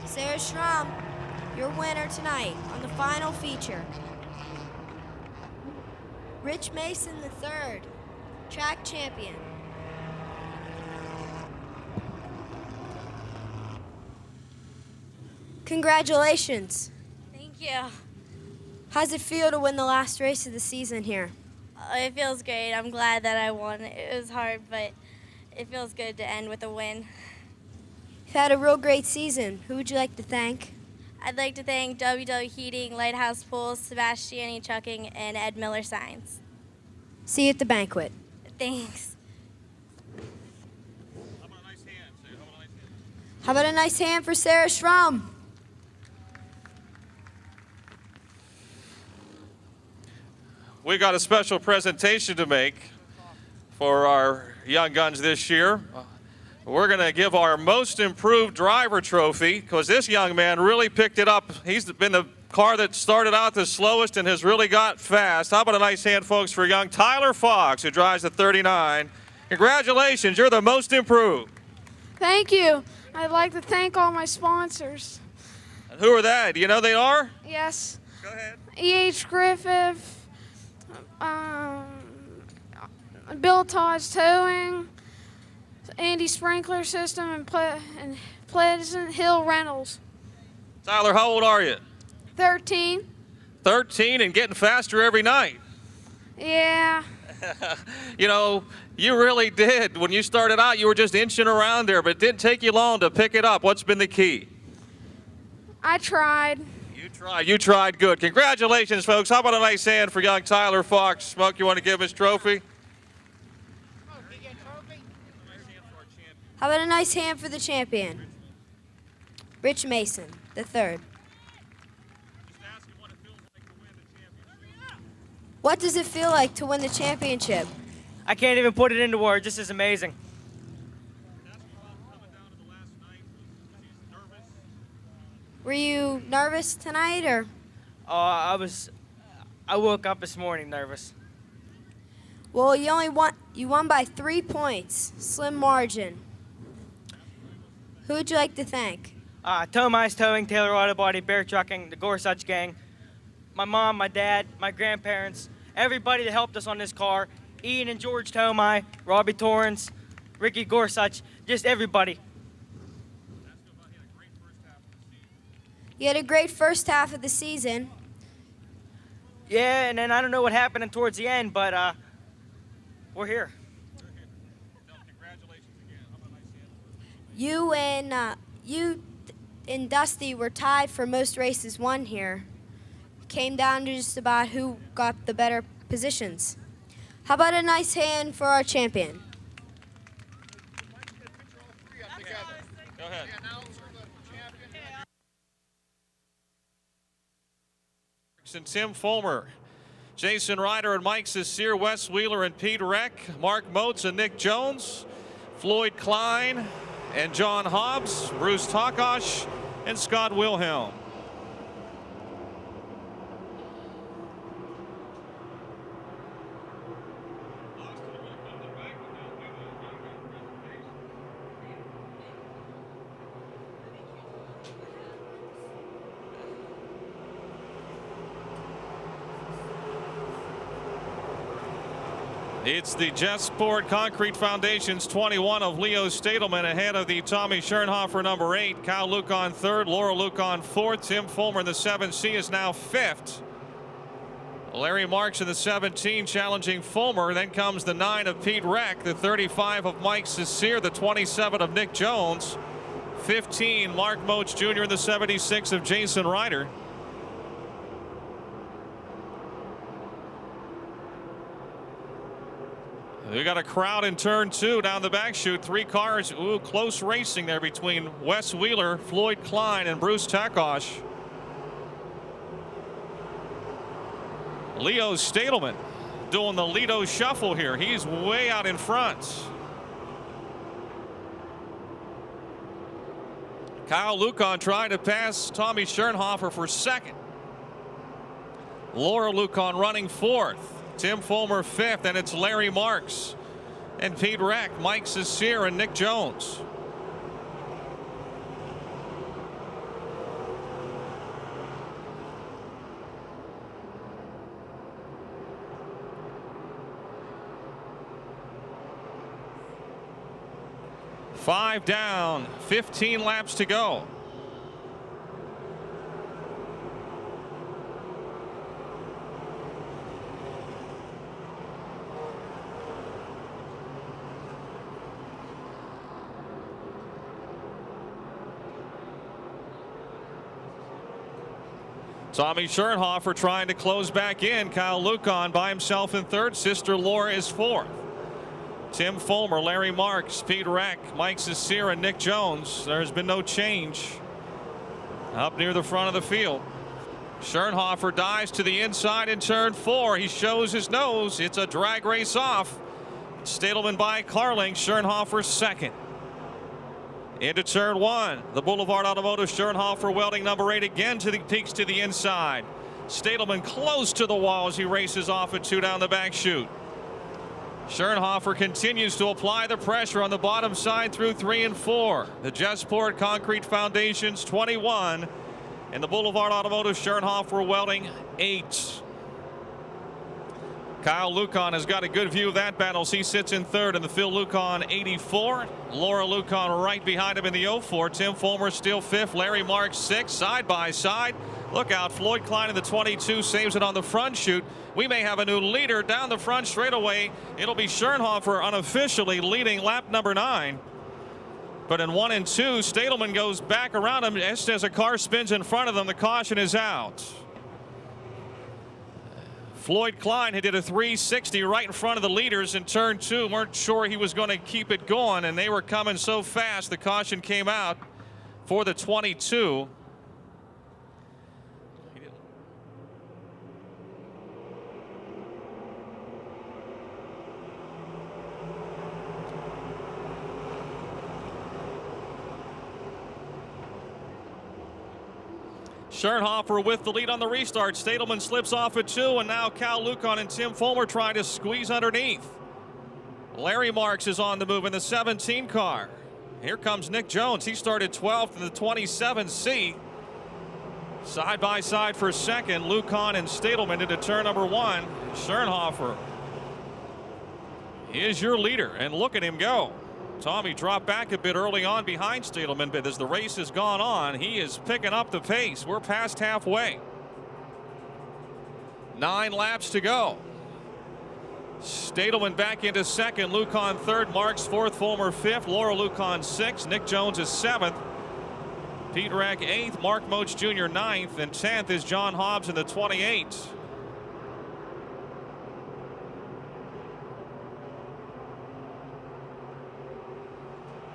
Sarah Schramm, your winner tonight on the final feature. Rich Mason III, track champion. Congratulations. Thank you. How's it feel to win the last race of the season here? It feels great. I'm glad that I won. It was hard, but it feels good to end with a win. You've had a real great season. Who would you like to thank? I'd like to thank WW Heating, Lighthouse Pools, Sebastiani Trucking, and Ed Miller Signs. See you at the banquet. Thanks. How about a nice hand? Say, how about a nice hand? How about a nice hand for Sarah Schramm? We got a special presentation to make for our young guns this year. We're going to give our most improved driver trophy because this young man really picked it up. He's been the car that started out the slowest and has really got fast. How about a nice hand, folks, for young Tyler Fox, who drives the 39. Congratulations, you're the most improved. Thank you. I'd like to thank all my sponsors. And who are they? Do you know they are? Yes, Go ahead. E.H. Griffith, Bill Todd's Towing, Andy Sprinkler System, and Pleasant Hill Rentals. Tyler, how old are you? 13. 13 and getting faster every night. Yeah. You know, you really did. When you started out, you were just inching around there, but it didn't take you long to pick it up. What's been the key? I tried. You tried good. Congratulations, folks. How about a nice hand for young Tyler Fox? Smoke, you want to give his trophy? How about a nice hand for the champion? Rich Mason III. What does it feel like to win the championship? I can't even put it into words. This is amazing. Were you nervous tonight, or? I woke up this morning nervous. Well, you won by 3 points, slim margin. Who would you like to thank? Tomai's Towing, Taylor Auto Body, Bear Trucking, the Gorsuch Gang, my mom, my dad, my grandparents, everybody that helped us on this car, Ian and George Tomai, Robbie Torrance, Ricky Gorsuch, just everybody. You had a great first half of the season. Yeah, and then I don't know what happened towards the end, but we're here. You and Dusty were tied for most races won here. Came down to just about who got the better positions. How about a nice hand for our champion? Go ahead. And Tim Fulmer, Jason Ryder and Mike Cecere, Wes Wheeler and Pete Reck, Mark Motes and Nick Jones, Floyd Klein and John Hobbs, Bruce Takash and Scott Wilhelm. It's the JetSport Concrete Foundation's 21 of Leo Stadelman ahead of the Tommy Schernhofer number 8. Kyle Lucan third, Laura Lucan fourth. Tim Fulmer in the 7C is now fifth. Larry Marks in the 17 challenging Fulmer. Then comes the 9 of Pete Reck, the 35 of Mike Cecere, the 27 of Nick Jones, 15 Mark Motes Jr. in the 76 of Jason Ryder. We got a crowd in turn 2 down the back chute. 3 cars. Ooh, close racing there between Wes Wheeler, Floyd Klein, and Bruce Takash. Leo Stadelman doing the Lido shuffle here. He's way out in front. Kyle Lucan trying to pass Tommy Schernhofer for second. Laura Lucan running fourth. Tim Fulmer fifth, and it's Larry Marks and Pete Reck, Mike Cecere, and Nick Jones. Five down, 15 laps to go. Tommy Schernhofer trying to close back in. Kyle Lucan by himself in third. Sister Laura is fourth. Tim Fulmer, Larry Marks, Pete Reck, Mike Cecere, and Nick Jones. There's been no change up near the front of the field. Schernhofer dives to the inside in turn 4. He shows his nose. It's a drag race off. Stadelman by Carling. Schernhofer second. Into turn 1. The Boulevard Automotive Schernhofer welding number 8 again to the peaks to the inside. Stadelman close to the wall as he races off at 2 down the back chute. Schernhofer continues to apply the pressure on the bottom side through 3 and 4. The Jesport Concrete Foundations 21 and the Boulevard Automotive Schernhofer welding 8. Kyle Lucan has got a good view of that battle. He sits in third in the Phil Lucan 84. Laura Lucan right behind him in the 04. Tim Fulmer still fifth. Larry Marks sixth. Side by side. Look out. Floyd Klein in the 22 saves it on the front chute. We may have a new leader down the front straightaway. It'll be Schernhofer unofficially leading lap number 9. But in 1 and 2, Stadelman goes back around him just as a car spins in front of them. The caution is out. Floyd Klein did a 360 right in front of the leaders in turn 2. Weren't sure he was going to keep it going, and they were coming so fast. The caution came out for the 22. Schernhofer with the lead on the restart. Stadelman slips off at 2, and now Cal Lucan and Tim Fulmer trying to squeeze underneath. Larry Marks is on the move in the 17 car. Here comes Nick Jones. He started 12th in the 27C. Side by side for second. Lucan and Stadelman into turn number 1. Schernhofer is your leader, and look at him go. Tommy dropped back a bit early on behind Stadelman, but as the race has gone on, he is picking up the pace. We're past halfway. 9 laps to go. Stadelman back into second. Lucan third. Marks fourth. Fulmer fifth. Laura Lucan sixth. Nick Jones is 7th. Pete Reck 8th. Mark Moach Jr. 9th. And 10th is John Hobbs in the 28.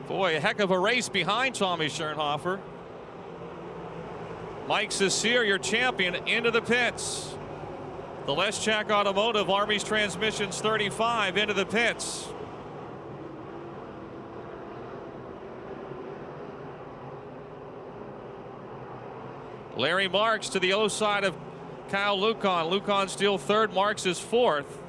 Boy, a heck of a race behind Tommy Schernhofer. Mike Cecere, your champion, into the pits. The Leschak Automotive Army's Transmissions 35 into the pits. Larry Marks to the O side of Kyle Lucan. Lucan still third. Marks is fourth.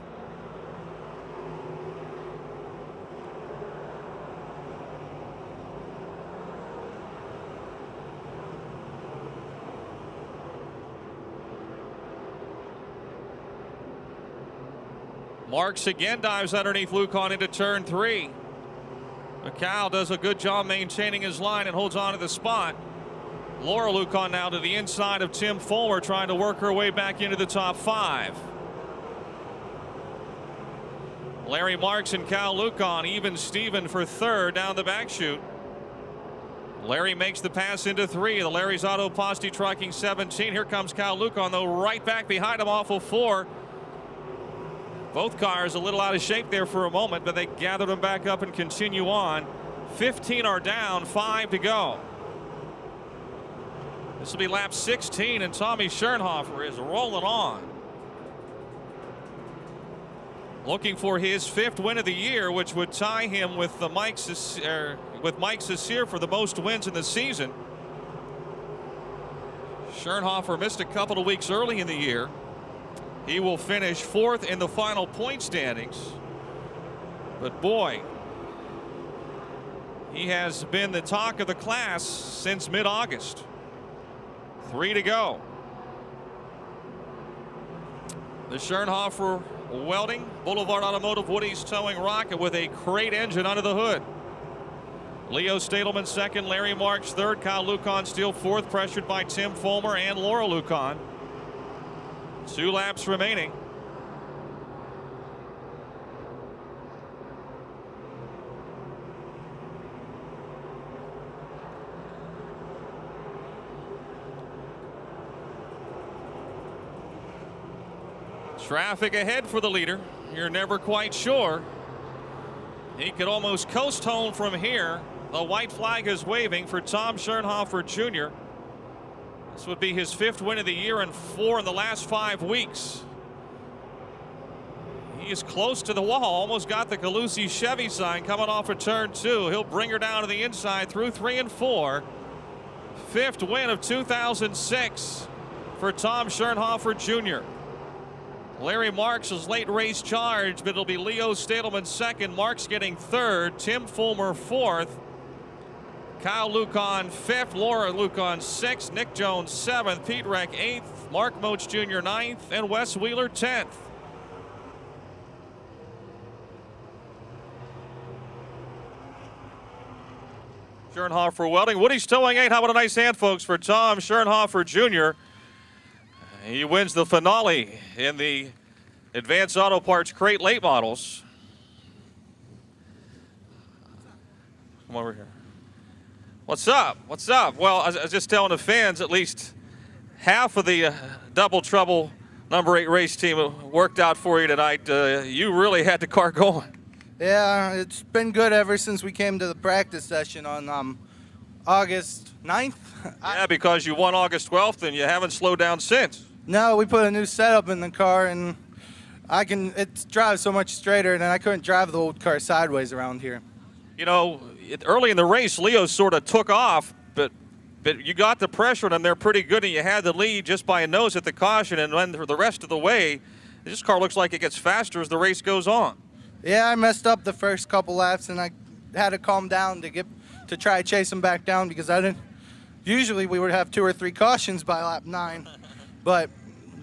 Marks again dives underneath Lucan into turn 3. McCall does a good job maintaining his line and holds on to the spot. Laura Lucan now to the inside of Tim Fulmer, trying to work her way back into the top 5. Larry Marks and Kyle Lucan even Steven for third down the back chute. Larry makes the pass into 3. The Larry's Auto Poste Trucking 17. Here comes Kyle Lucan, though, right back behind him off of 4. Both cars a little out of shape there for a moment, but they gather them back up and continue on. 15 are down, 5 to go. This will be lap 16, and Tommy Schernhofer is rolling on. looking for his 5th win of the year, which would tie him with Mike Cecere for the most wins in the season. Schernhofer missed a couple of weeks early in the year. He will finish 4th in the final point standings. But boy, he has been the talk of the class since mid-August. 3 to go. The Schernhofer Welding Boulevard Automotive Woody's Towing rocket with a crate engine under the hood. Leo Stadelman 2nd, Larry Marks 3rd, Kyle Lucan still 4th, pressured by Tim Fulmer and Laura Lucan. 2 laps remaining. Traffic ahead for the leader. You're never quite sure. He could almost coast home from here. The white flag is waving for Tom Schernhofer Jr. This would be his 5th win of the year and 4 in the last 5 weeks. He is close to the wall. Almost got the Calusi Chevy sign coming off of turn 2. He'll bring her down to the inside through 3 and 4. 5th win of 2006 for Tom Schernhofer Jr. Larry Marks' late race charge, but it'll be Leo Stadelman 2nd, Marks getting 3rd, Tim Fulmer 4th, Kyle Lucan 5th, Laura Lucan 6th, Nick Jones 7th, Pete Reck 8th, Mark Moach Jr. 9th, and Wes Wheeler 10th. Schernhofer Welding, Woody's Towing 8. How about a nice hand, folks, for Tom Schernhofer Jr. He wins the finale in the Advanced Auto Parts Crate Late Models. Come over here. What's up? What's up? Well, I was just telling the fans, at least half of the Double Trouble number 8 race team worked out for you tonight. You really had the car going. Yeah, it's been good ever since we came to the practice session on August 9th. Yeah, because you won August 12th and you haven't slowed down since. No, we put a new setup in the car, and it drives so much straighter, and I couldn't drive the old car sideways around here. You know, early in the race, Leo sort of took off, but you got the pressure on them. They're pretty good, and you had the lead just by a nose at the caution, and then the rest of the way, this car looks like it gets faster as the race goes on. Yeah, I messed up the first couple laps, and I had to calm down to try to chase him back down because I didn't. Usually we would have 2 or 3 cautions by lap 9. But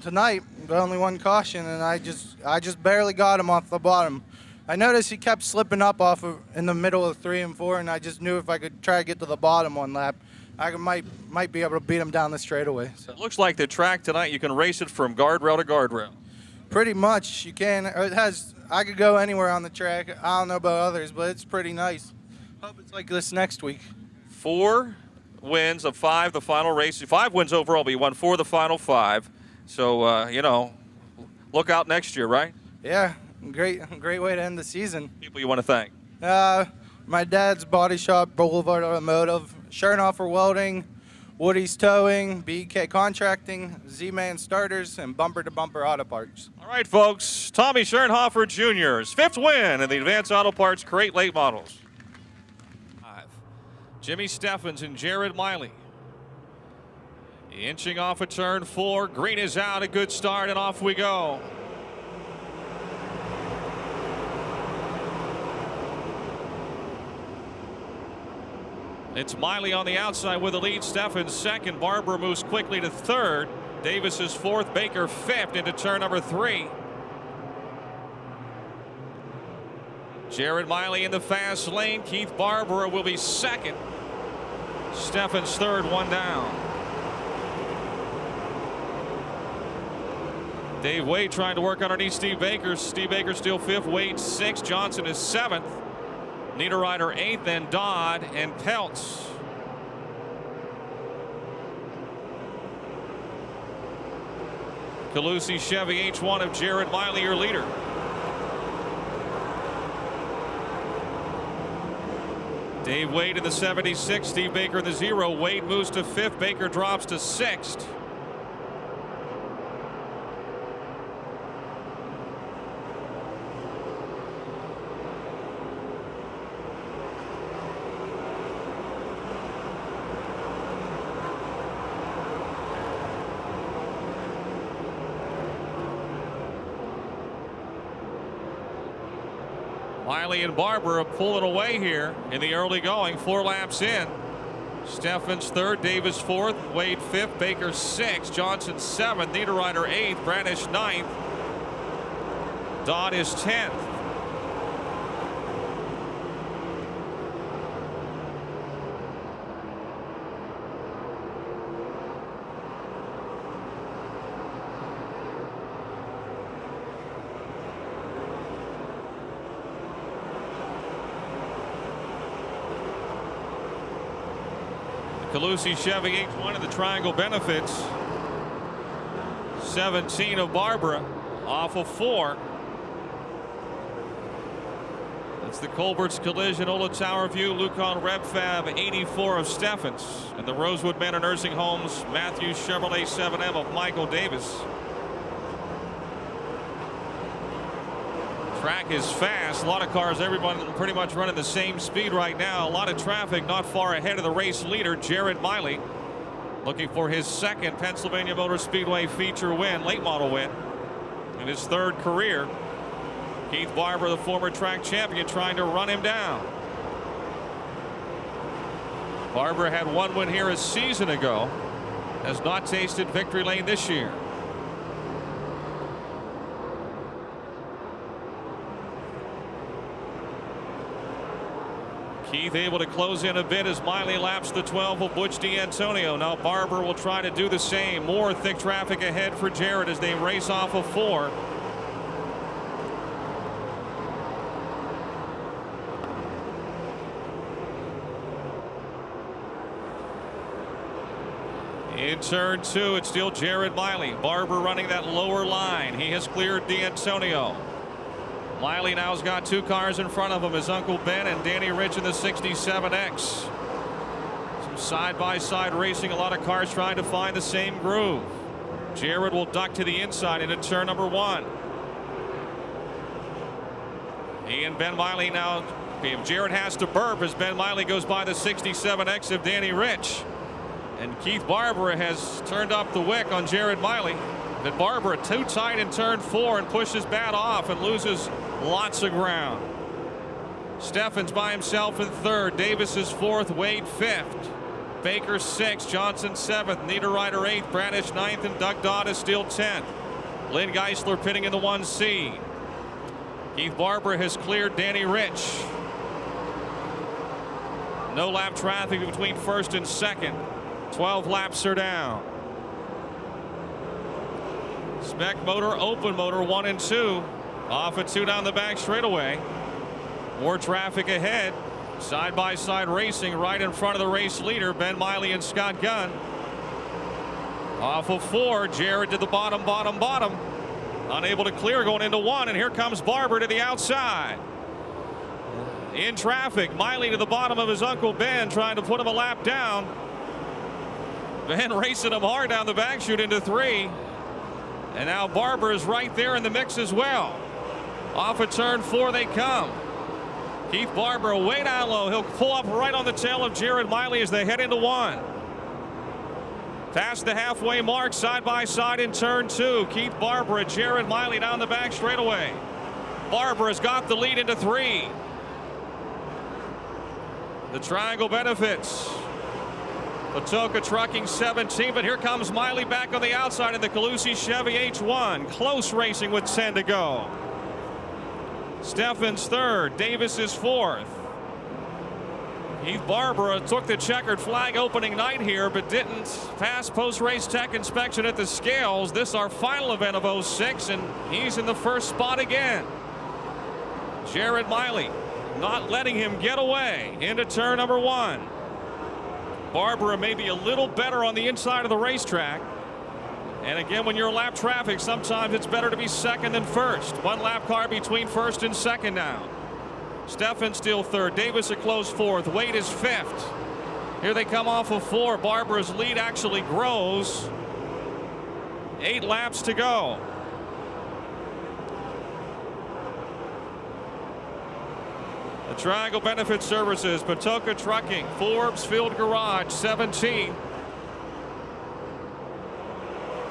tonight, only 1 caution, and I just barely got him off the bottom. I noticed he kept slipping up in the middle of 3 and 4, and I just knew if I could try to get to the bottom one lap, I might be able to beat him down the straightaway. So. It looks like the track tonight, you can race it from guardrail to guardrail. Pretty much, you can. I could go anywhere on the track. I don't know about others, but it's pretty nice. Hope it's like this next week. 4 wins of 5 the final race. 5 wins overall, but he won 4 of the final 5. So, you know, look out next year, right? Yeah, great way to end the season. People you want to thank? My dad's Body Shop, Boulevard Automotive, Schernhofer Welding, Woody's Towing, BK Contracting, Z-Man Starters, and Bumper to Bumper Auto Parts. All right, folks, Tommy Schernhofer Jr.'s 5th win in the Advanced Auto Parts Crate Late Models. 5. Jimmy Steffens and Jared Miley. Inching off of turn 4. Green is out, a good start, and off we go. It's Miley on the outside with the lead. Steffens 2nd. Barber moves quickly to 3rd. Davis is 4th. Baker 5th into turn number 3. Jared Miley in the fast lane. Keith Barber will be 2nd. Steffens 3rd, 1 down. Dave Wade trying to work underneath Steve Baker. Steve Baker still 5th. Wade 6th. Johnson is 7th. Niederreiter 8th, then Dodd and Peltz. Calusi Chevy H1 of Jared Miley, your leader. Dave Wade in the 76, Steve Baker in the 0. Wade moves to 5th, Baker drops to 6th. Miley and Barber are pulling away here in the early going. 4 laps in. Steffens third, Davis fourth, Wade fifth, Baker sixth, Johnson seventh, Niederreiter eighth, Bradish ninth. Dodd is 10th. Calusi Chevy H1 of the Triangle benefits. 17 of Barbara off of 4. That's the Colbert's Collision, Ola Tower View, Lucon Repfab 84 of Steffens, and the Rosewood Manor Nursing Homes Matthews Chevrolet 7M of Michael Davis. Track is fast. A lot of cars, everyone pretty much running the same speed right now. A lot of traffic not far ahead of the race leader, Jared Miley, looking for his second Pennsylvania Motor Speedway feature win, late model win, in his 3rd career. Keith Barber, the former track champion, trying to run him down. Barber had 1 win here a season ago, has not tasted victory lane this year. Keith able to close in a bit as Miley laps the 12 of Butch D'Antonio. Now Barber will try to do the same. More thick traffic ahead for Jared as they race off of 4. In turn 2, it's still Jared Miley. Barber running that lower line. He has cleared D'Antonio. Miley now's got 2 cars in front of him, his Uncle Ben and Danny Rich in the 67X. Some side-by-side racing, a lot of cars trying to find the same groove. Jared will duck to the inside into turn number 1. He and Ben Miley now, if Jared has to burp as Ben Miley goes by the 67X of Danny Rich. And Keith Barber has turned up the wick on Jared Miley. But Barber too tight in turn 4 and pushes Bat off and loses lots of ground. Steffens by himself in 3rd. Davis is 4th. Wade 5th. Baker 6th. Johnson 7th. Niederreiter 8th. Bradish 9th. And Doug Dodd is still 10th. Lynn Geisler pitting in the 1C. Keith Barber has cleared Danny Rich. No lap traffic between 1st and 2nd. 12 laps are down. Spec motor, open motor 1 and 2. Off at 2 down the back straightaway. More traffic ahead. Side by side racing right in front of the race leader, Ben Miley and Scott Gunn. Off of 4, Jared to the bottom. Unable to clear going into 1, and here comes Barber to the outside. In traffic, Miley to the bottom of his Uncle Ben, trying to put him a lap down. Ben racing him hard down the back chute into 3. And now Barber is right there in the mix as well. Off of turn 4 they come. Keith Barber way down low. He'll pull up right on the tail of Jared Miley as they head into 1. Past the halfway mark, side by side in turn 2. Keith Barber and Jared Miley down the back straightaway. Barber has got the lead into 3. The Triangle benefits. Patoka Trucking 17, but here comes Miley back on the outside in the Calusi Chevy H1. Close racing with 10 to go. Steffens 3rd, Davis is 4th. Keith Barber took the checkered flag opening night here, but didn't pass post-race tech inspection at the scales. This our final event of 06, and he's in the 1st spot again. Jared Miley not letting him get away into turn number 1. Barber maybe a little better on the inside of the racetrack. And again, when you're lap traffic, sometimes it's better to be 2nd than 1st. 1 lap car between 1st and 2nd now. Steffens still 3rd. Davis a close 4th. Wade is 5th. Here they come off of 4. Barber's lead actually grows. 8 laps to go. The Triangle Benefit Services, Patoka Trucking, Forbes Field Garage 17.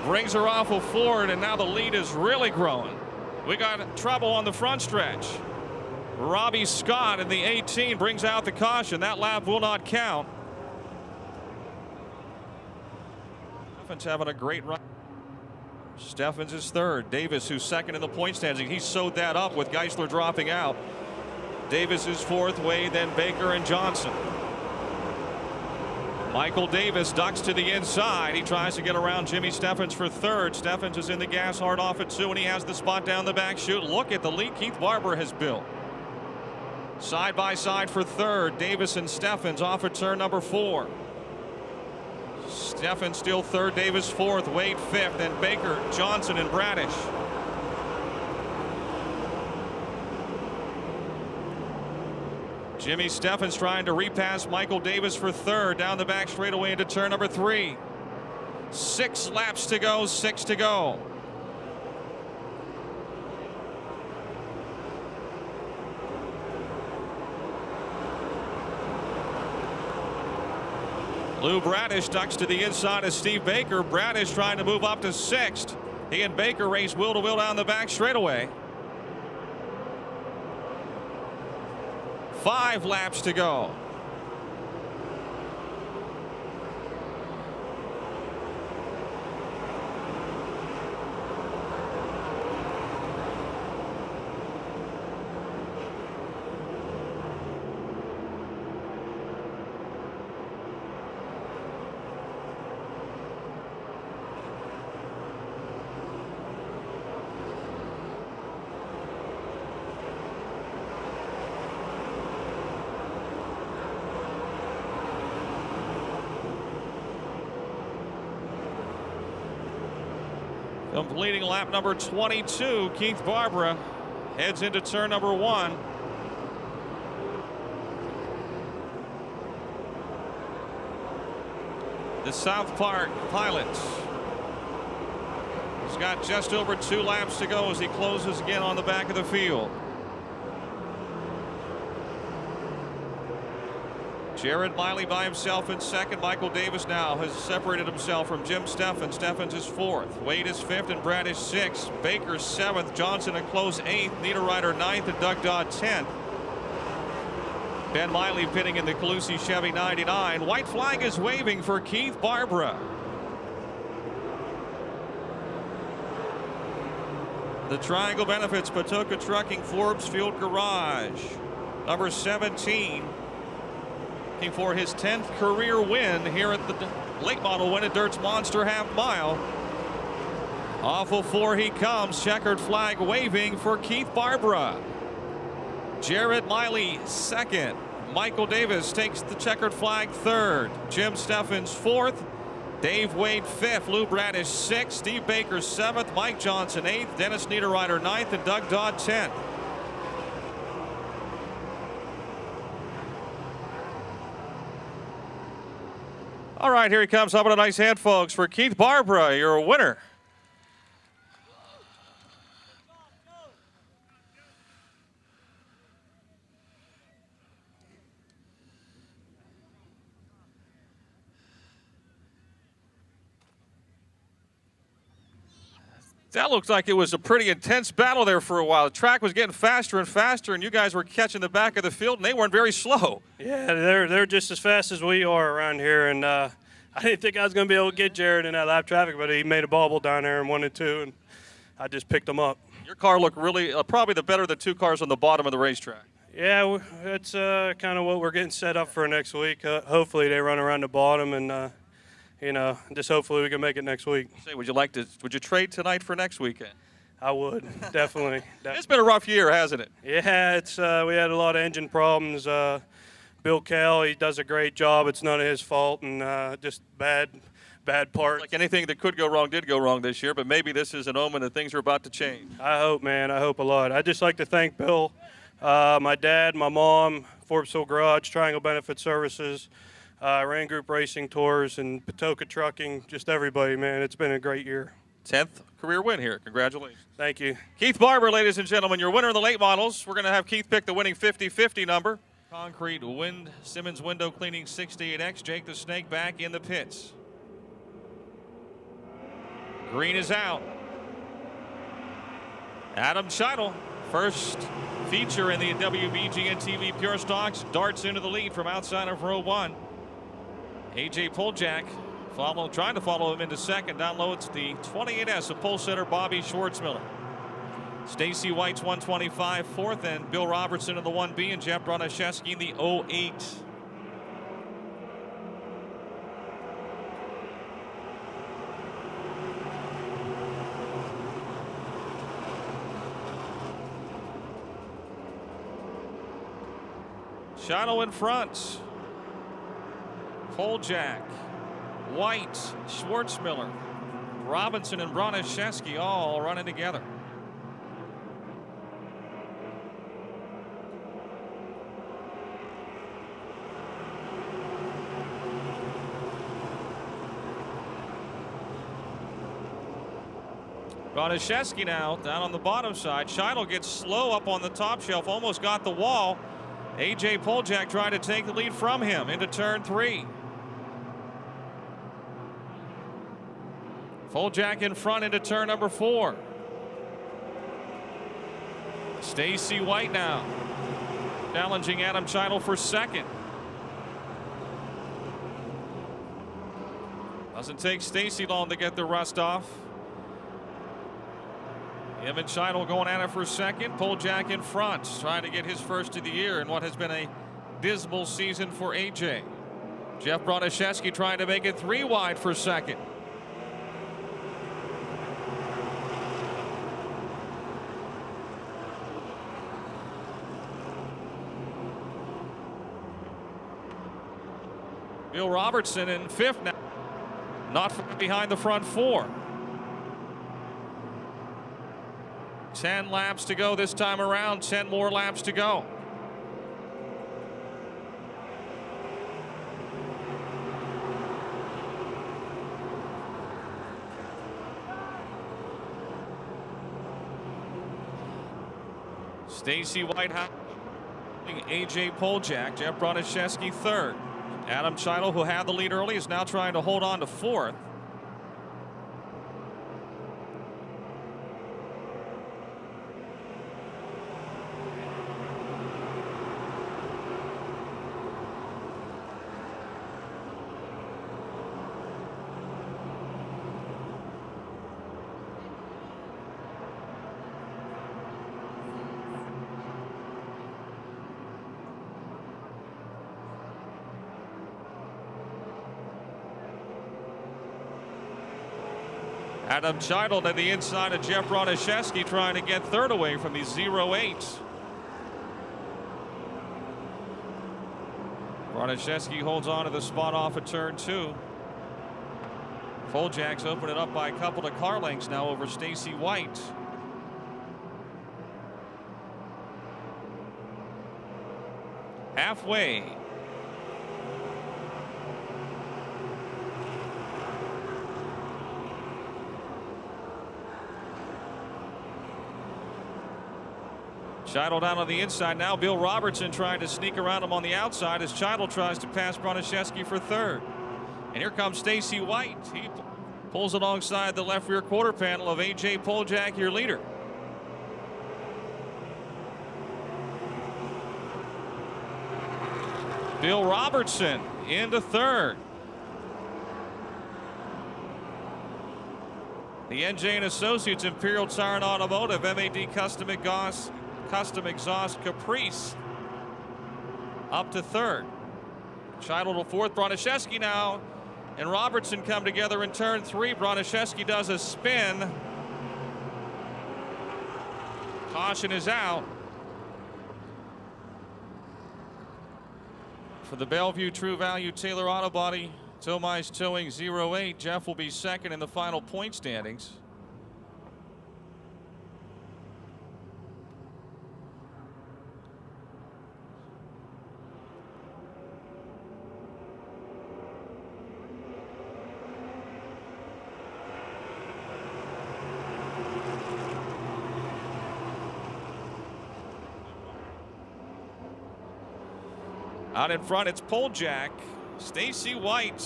Brings her off of Ford, and now the lead is really growing. We got trouble on the front stretch. Robbie Scott in the 18 brings out the caution. That lap will not count. Steffens having a great run. Steffens is third. Davis, who's second in the point standings, he sewed that up with Geisler dropping out. Davis is fourth, Wade, then Baker and Johnson. Michael Davis ducks to the inside. He tries to get around Jimmy Steffens for third. Steffens is in the gas hard off at 2, and he has the spot down the back chute. Look at the lead Keith Barber has built. Side by side for third. Davis and Steffens off at turn number 4. Steffens still third, Davis fourth, Wade fifth, and Baker, Johnson, and Bradish. Jimmy Steffens trying to repass Michael Davis for third down the back straightaway into turn number 3. 6 laps to go, 6 to go. Lou Bradish ducks to the inside of Steve Baker. Bradish trying to move up to 6th. He and Baker race wheel to wheel down the back straightaway. 5 laps to go. Completing lap number 22, Keith Barbara heads into turn number 1. The South Park Pilots. He's got just over 2 laps to go as he closes again on the back of the field. Red Miley by himself in second. Michael Davis now has separated himself from Jim Steffens. Steffens is fourth. Wade is fifth and Brad is sixth. Baker seventh. Johnson a close eighth. Niederreiter ninth and Doug Dodd 10th. Ben Miley pitting in the Calusi Chevy 99. White flag is waving for Keith Barbara. The Triangle benefits Patoka Trucking Forbes Field Garage. Number 17. Looking for his 10th career win here at the late model win at Dirt's Monster Half Mile. Awful 4 he comes. Checkered flag waving for Keith Barbara. Jared Miley second. Michael Davis takes the checkered flag third. Jim Steffens fourth. Dave Wade fifth. Lou Bradish sixth. Steve Baker seventh. Mike Johnson eighth. Dennis Niederreiter ninth and Doug Dodd 10th. All right, here he comes. How about a nice hand, folks, for Keith Barbara, your winner. That looks like it was a pretty intense battle there for a while. The track was getting faster and faster, and you guys were catching the back of the field, and they weren't very slow. Yeah, they're just as fast as we are around here, and I didn't think I was going to be able to get Jared in that lap traffic, but he made a bobble down there in 1 and 2, and I just picked him up. Your car looked really, probably the better of the 2 cars on the bottom of the racetrack. Yeah, it's kind of what we're getting set up for next week. Hopefully they run around the bottom, and you know, just hopefully we can make it next week. Say, would you trade tonight for next weekend? I would, definitely. It's been a rough year, hasn't it? Yeah, it's we had a lot of engine problems. Bill Kell, he does a great job. It's none of his fault, and just bad parts. Like anything that could go wrong did go wrong this year, but maybe this is an omen that things are about to change. I hope, man. I hope a lot. I'd just like to thank Bill, my dad, my mom, Forbesville Garage, Triangle Benefit Services, Rain Group Racing Tours, and Patoka Trucking, just everybody, man. It's been a great year. 10th career win here. Congratulations. Thank you. Keith Barber, ladies and gentlemen, your winner in the late models. We're going to have Keith pick the winning 50-50 number. Concrete Simmons window cleaning 68X. Jake the Snake back in the pits. Green is out. Adam Scheitel First feature in the WBGN TV Pure Stocks darts into the lead from outside of row 1. A.J. Poljak trying to follow him into second. Down low, it's the 28S of pole setter Bobby Schwartzmiller. Stacy White's 125 fourth, and Bill Robertson in the 1B, and Jeff Broniszewski in the 08. Shino in front. Poljak, White, Schwartzmiller, Robinson, and Broniszewski all running together. Broniszewski now down on the bottom side. Shino gets slow up on the top shelf, almost got the wall. A.J. Poljak trying to take the lead from him into turn 3. Poljak in front into turn number 4. Stacy White now challenging Adam Shino for second. Doesn't take Stacy long to get the rust off. Him and Shino going at it for second. Poljak in front, trying to get his first of the year in what has been a dismal season for AJ. Jeff Broniszewski trying to make it 3 wide for second. Bill Robertson in 5th now, not far behind the front 4. 10 laps to go this time around, 10 more laps to go. Stacy White, A.J. Poljak, Jeff Broniszewski 3rd. Adam Shino, who had the lead early, is now trying to hold on to 4th. Adam Shino at the inside of Jeff Broniszewski trying to get 3rd away from the 08. Broniszewski holds on to the spot off of turn 2. Poljak's opened it up by a couple of car lengths now over Stacy White. Halfway. Shino down on the inside now. Bill Robertson trying to sneak around him on the outside as Shino tries to pass Broniszewski for 3rd. And here comes Stacy White. He pulls alongside the left rear quarter panel of A.J. Poljak, your leader. Bill Robertson into 3rd. The NJ and Associates Imperial Tire and Automotive MAD Custom Exhaust Caprice up to 3rd. Shino to 4th. Broniszewski now and Robertson come together in turn 3. Broniszewski does a spin. Caution is out for the Bellevue True Value Taylor Auto Body Tomai's Towing 08. Jeff will be second in the final point standings. Out in front, it's Poljak. Stacy White,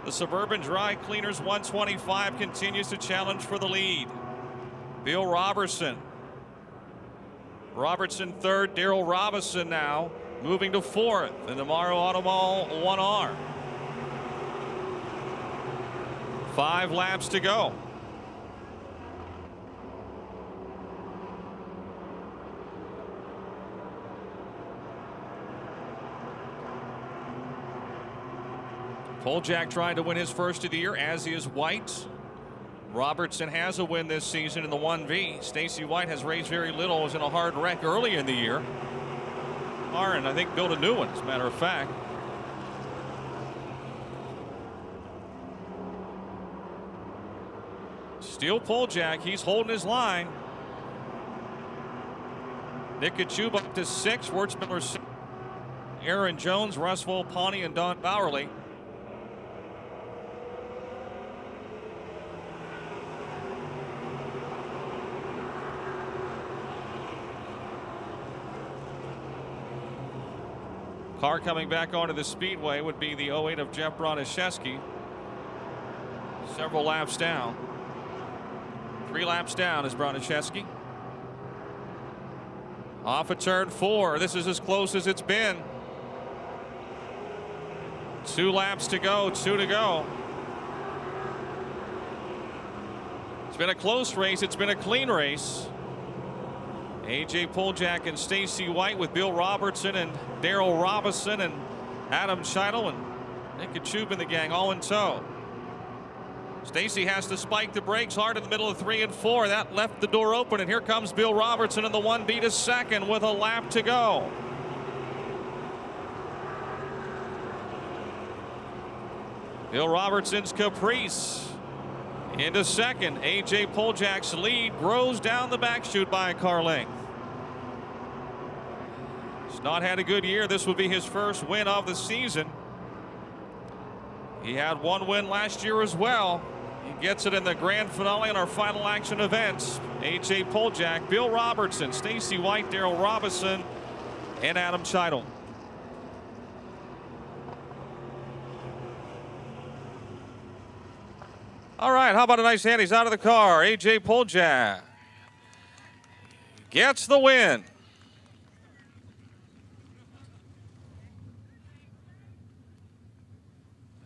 the Suburban Dry Cleaners 125, continues to challenge for the lead. Bill Robertson Robertson third, Darrell Robinson now moving to fourth in the Morrow Auto Mall 1R. 5 laps to go. Poljack trying to win his first of the year, as is White. Robertson has a win this season in the 1V. Stacy White has raced very little, was in a hard wreck early in the year. Aaron, I think, built a new one, as a matter of fact. Still Poljack, he's holding his line. Nick Kachub up to 6, Wurtzmiller 6. Aaron Jones, Russ Volpani, and Don Bowerly. Car coming back onto the Speedway would be the 08 of Jeff Broniszewski. Several laps down. 3 laps down is Broniszewski. Off of turn 4. This is as close as it's been. 2 laps to go, 2 to go. It's been a close race. It's been a clean race. A.J. Poljack and Stacy White with Bill Robertson and Darrell Robinson and Adam Scheidel and Nick Kachub in the gang all in tow. Stacy has to spike the brakes hard in the middle of 3 and 4. That left the door open, and here comes Bill Robertson in the 1B to second with a lap to go. Bill Robertson's Caprice into second. A.J. Poljack's lead grows down the back chute by a car length. He's not had a good year. This would be his first win of the season. He had 1 win last year as well. He gets it in the grand finale in our final action events. A.J. Poljack, Bill Robertson, Stacy White, Darrell Robinson, and Adam Scheidel. All right, how about a nice hand? He's out of the car. A.J. Poljack gets the win.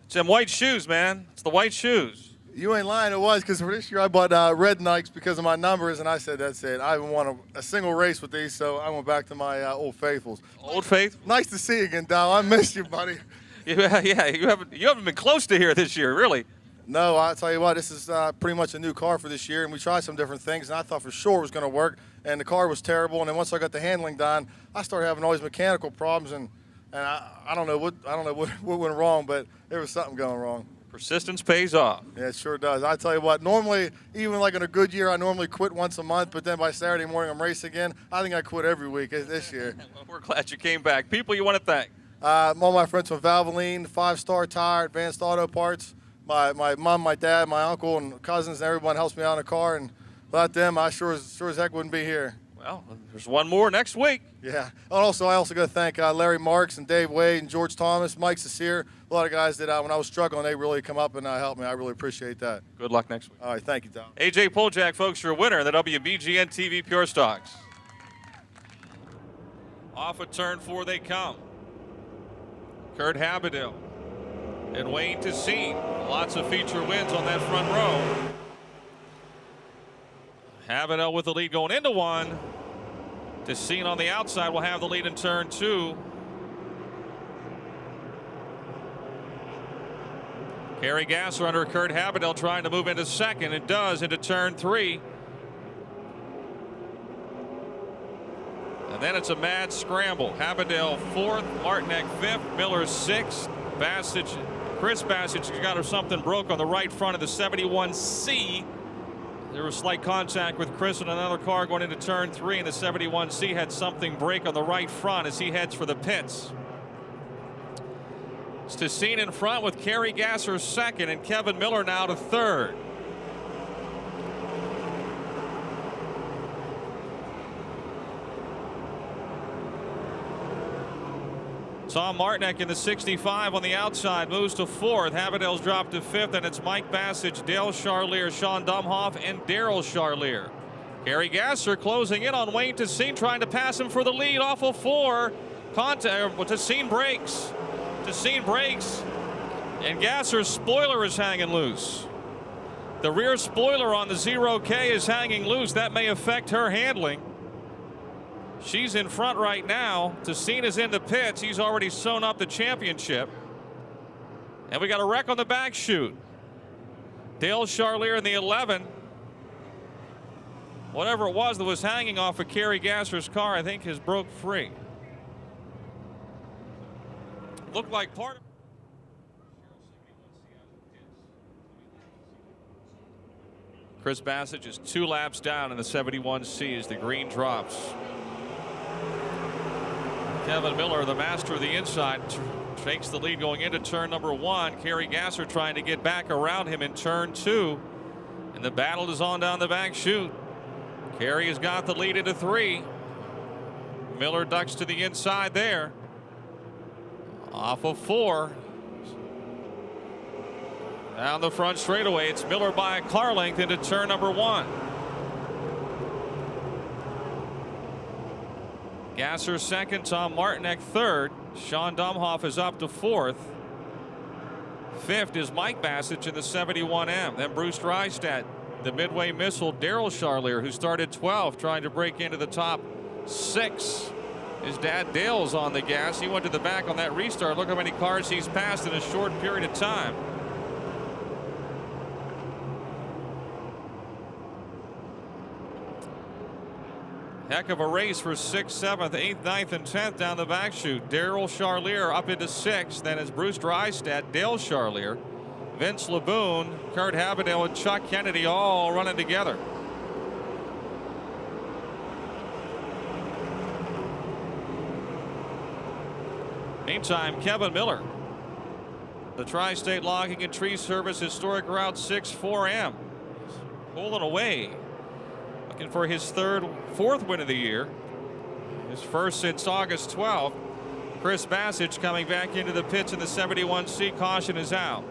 It's them white shoes, man. It's the white shoes. You ain't lying, it was, because for this year I bought red Nikes because of my numbers, and I said, that's it. I haven't won a single race with these, so I went back to my Old Faithfuls. Old Faithful? Nice to see you again, Dow. I missed you, buddy. Yeah, you haven't been close to here this year, really. No, I'll tell you what, this is pretty much a new car for this year, and we tried some different things, and I thought for sure it was going to work, and the car was terrible, and then once I got the handling done, I started having all these mechanical problems, and I don't know what went wrong, but there was something going wrong. Persistence pays off. Yeah, it sure does. I tell you what, normally, even like in a good year, I normally quit once a month, but then by Saturday morning I'm racing again. I think I quit every week this year. Well, we're glad you came back. People you want to thank? All my friends from Valvoline, 5-Star Tire, Advanced Auto Parts, my mom, my dad, my uncle, and cousins, and everyone helps me out in the car, and without them, I sure as heck wouldn't be here. Well, there's one more next week. Yeah. And also, I also got to thank Larry Marks and Dave Wade and George Thomas, Mike Cecere, a lot of guys that when I was struggling, they really come up and helped me. I really appreciate that. Good luck next week. All right, thank you, Tom. A.J. Poljack, folks, your winner in the WBGN TV Pure Stocks. Off of turn 4 they come. Kurt Habadell and Wayne Tessine. Lots of feature wins on that front row. Habadell with the lead going into 1. Tessine on the outside will have the lead in turn 2. Kerry Gasser under Kurt Habadell trying to move into second. It does into turn 3. And then it's a mad scramble. Habadell 4th, Martinek 5th, Miller 6th. Chris Bassage got something broke on the right front of the 71C. There was slight contact with Chris in another car going into turn 3, and the 71C had something break on the right front as he heads for the pits. It's Tessine in front with Kerry Gasser 2nd and Kevin Miller now to 3rd. Tom Martinek in the 65 on the outside moves to 4th. Habadell's dropped to 5th, and it's Mike Bassage, Dale Charlier, Sean Dumhoff, and Daryl Charlier Gary Gasser closing in on Wayne Tessine, trying to pass him for the lead off of 4. Tessine breaks. Tessine breaks, and Gasser's spoiler is hanging loose. The rear spoiler on the 0K is hanging loose. That may affect her handling. She's in front right now. Tessine is in the pits. He's already sewn up the championship. And we got a wreck on the back chute. Dale Charlier in the 11. Whatever it was that was hanging off of Kerry Gasser's car, I think has broke free. Looked like part of. Chris Bassett is 2 laps down in the 71C as the green drops. Kevin Miller, the master of the inside, takes the lead going into turn number 1. Kerry Gasser trying to get back around him in turn 2. And the battle is on down the back chute. Kerry has got the lead into 3. Miller ducks to the inside there. Off of 4. Down the front straightaway, it's Miller by a car length into turn number 1. Gasser second, Tom Martinek third. Sean Domhoff is up to 4th. 5th is Mike Bassett in the 71M. Then Bruce Drystad, the Midway Missile, Daryl Charlier, who started 12th, trying to break into the top 6. His dad Dale's on the gas. He went to the back on that restart. Look how many cars he's passed in a short period of time. Heck of a race for 6th, 7th, 8th, 9th, and 10th down the back chute. Daryl Charlier up into 6th. Then it's Bruce Drystad, Dale Charlier, Vince LeBoon, Kurt Haberdale, and Chuck Kennedy all running together. Meantime, Kevin Miller, the Tri-State Logging and Tree Service Historic Route 6 4M, pulling away. Looking for his 4th win of the year. His first since August 12th. Chris Bassett coming back into the pits in the 71C. Caution is out.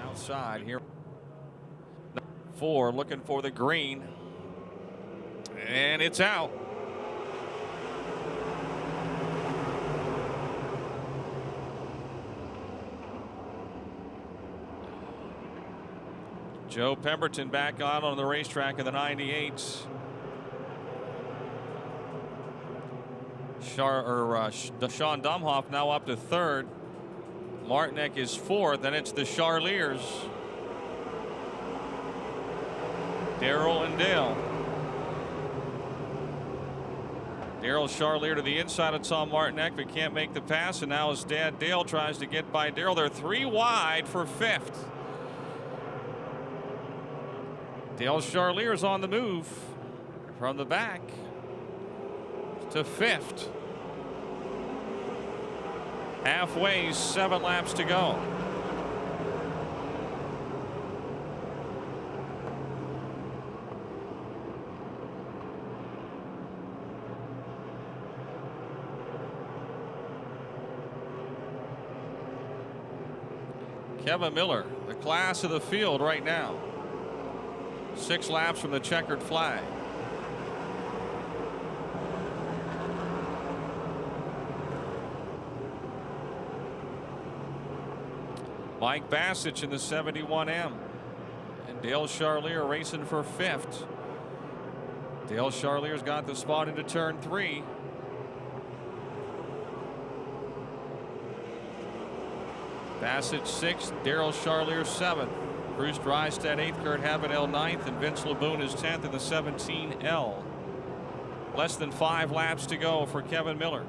Outside here. 4 looking for the green. And it's out. Joe Pemberton back on the racetrack in the 98. Sean Domhoff now up to 3rd. Martinek is 4th, and it's the Charliers. Daryl and Dale. Daryl Charlier to the inside of Tom Martinek, but can't make the pass, and now his dad Dale tries to get by Daryl. They're 3 wide for 5th. Dale Charlier's on the move from the back to 5th. Halfway, 7 laps to go. Kevin Miller, the class of the field right now. 6 laps from the checkered flag. Mike Bassett in the 71M. And Dale Charlier racing for 5th. Dale Charlier's got the spot into turn 3. Bassett 6th, Daryl Charlier 7th. Bruce Drystad 8th, Kurt Haberdale 9th, and Vince LeBoon is 10th in the 17L. Less than 5 laps to go for Kevin Miller.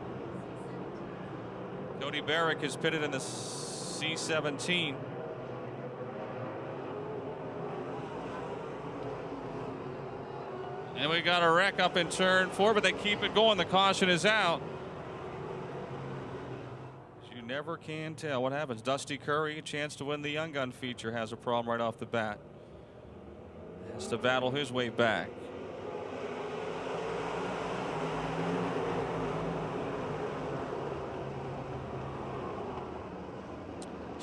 Cody Barrick is pitted in the C17. And we got a wreck up in turn 4, but they keep it going. The caution is out. You never can tell what happens. Dusty Curry, a chance to win the Young Gun feature, has a problem right off the bat. Has to battle his way back.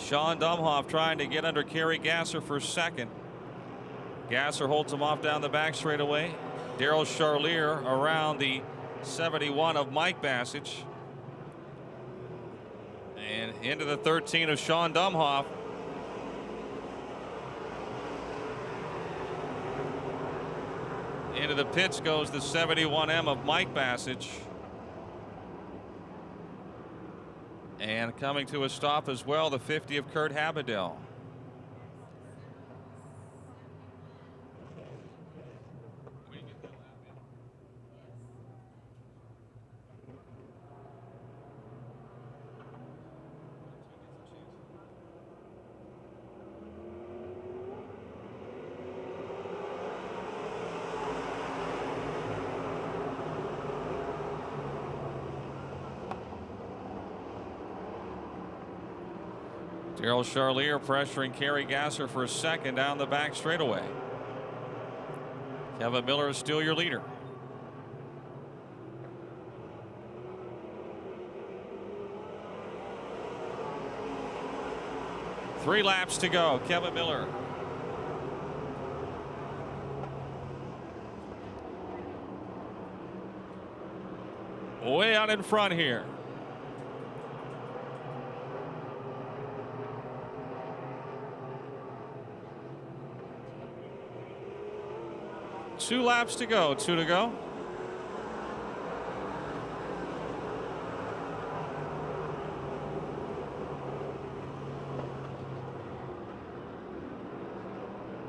Sean Dumhoff trying to get under Kerry Gasser for second. Gasser holds him off down the back straightaway. Daryl Charlier around the 71 of Mike Bassage. And into the 13 of Sean Dumhoff. Into the pits goes the 71M of Mike Bassage. And coming to a stop as well, the 50 of Kurt Habadell. Daryl Charlier pressuring Kerry Gasser for a second down the back straightaway. Kevin Miller is still your leader. Three laps to go. Kevin Miller. Way out in front here. Two laps to go. Two to go.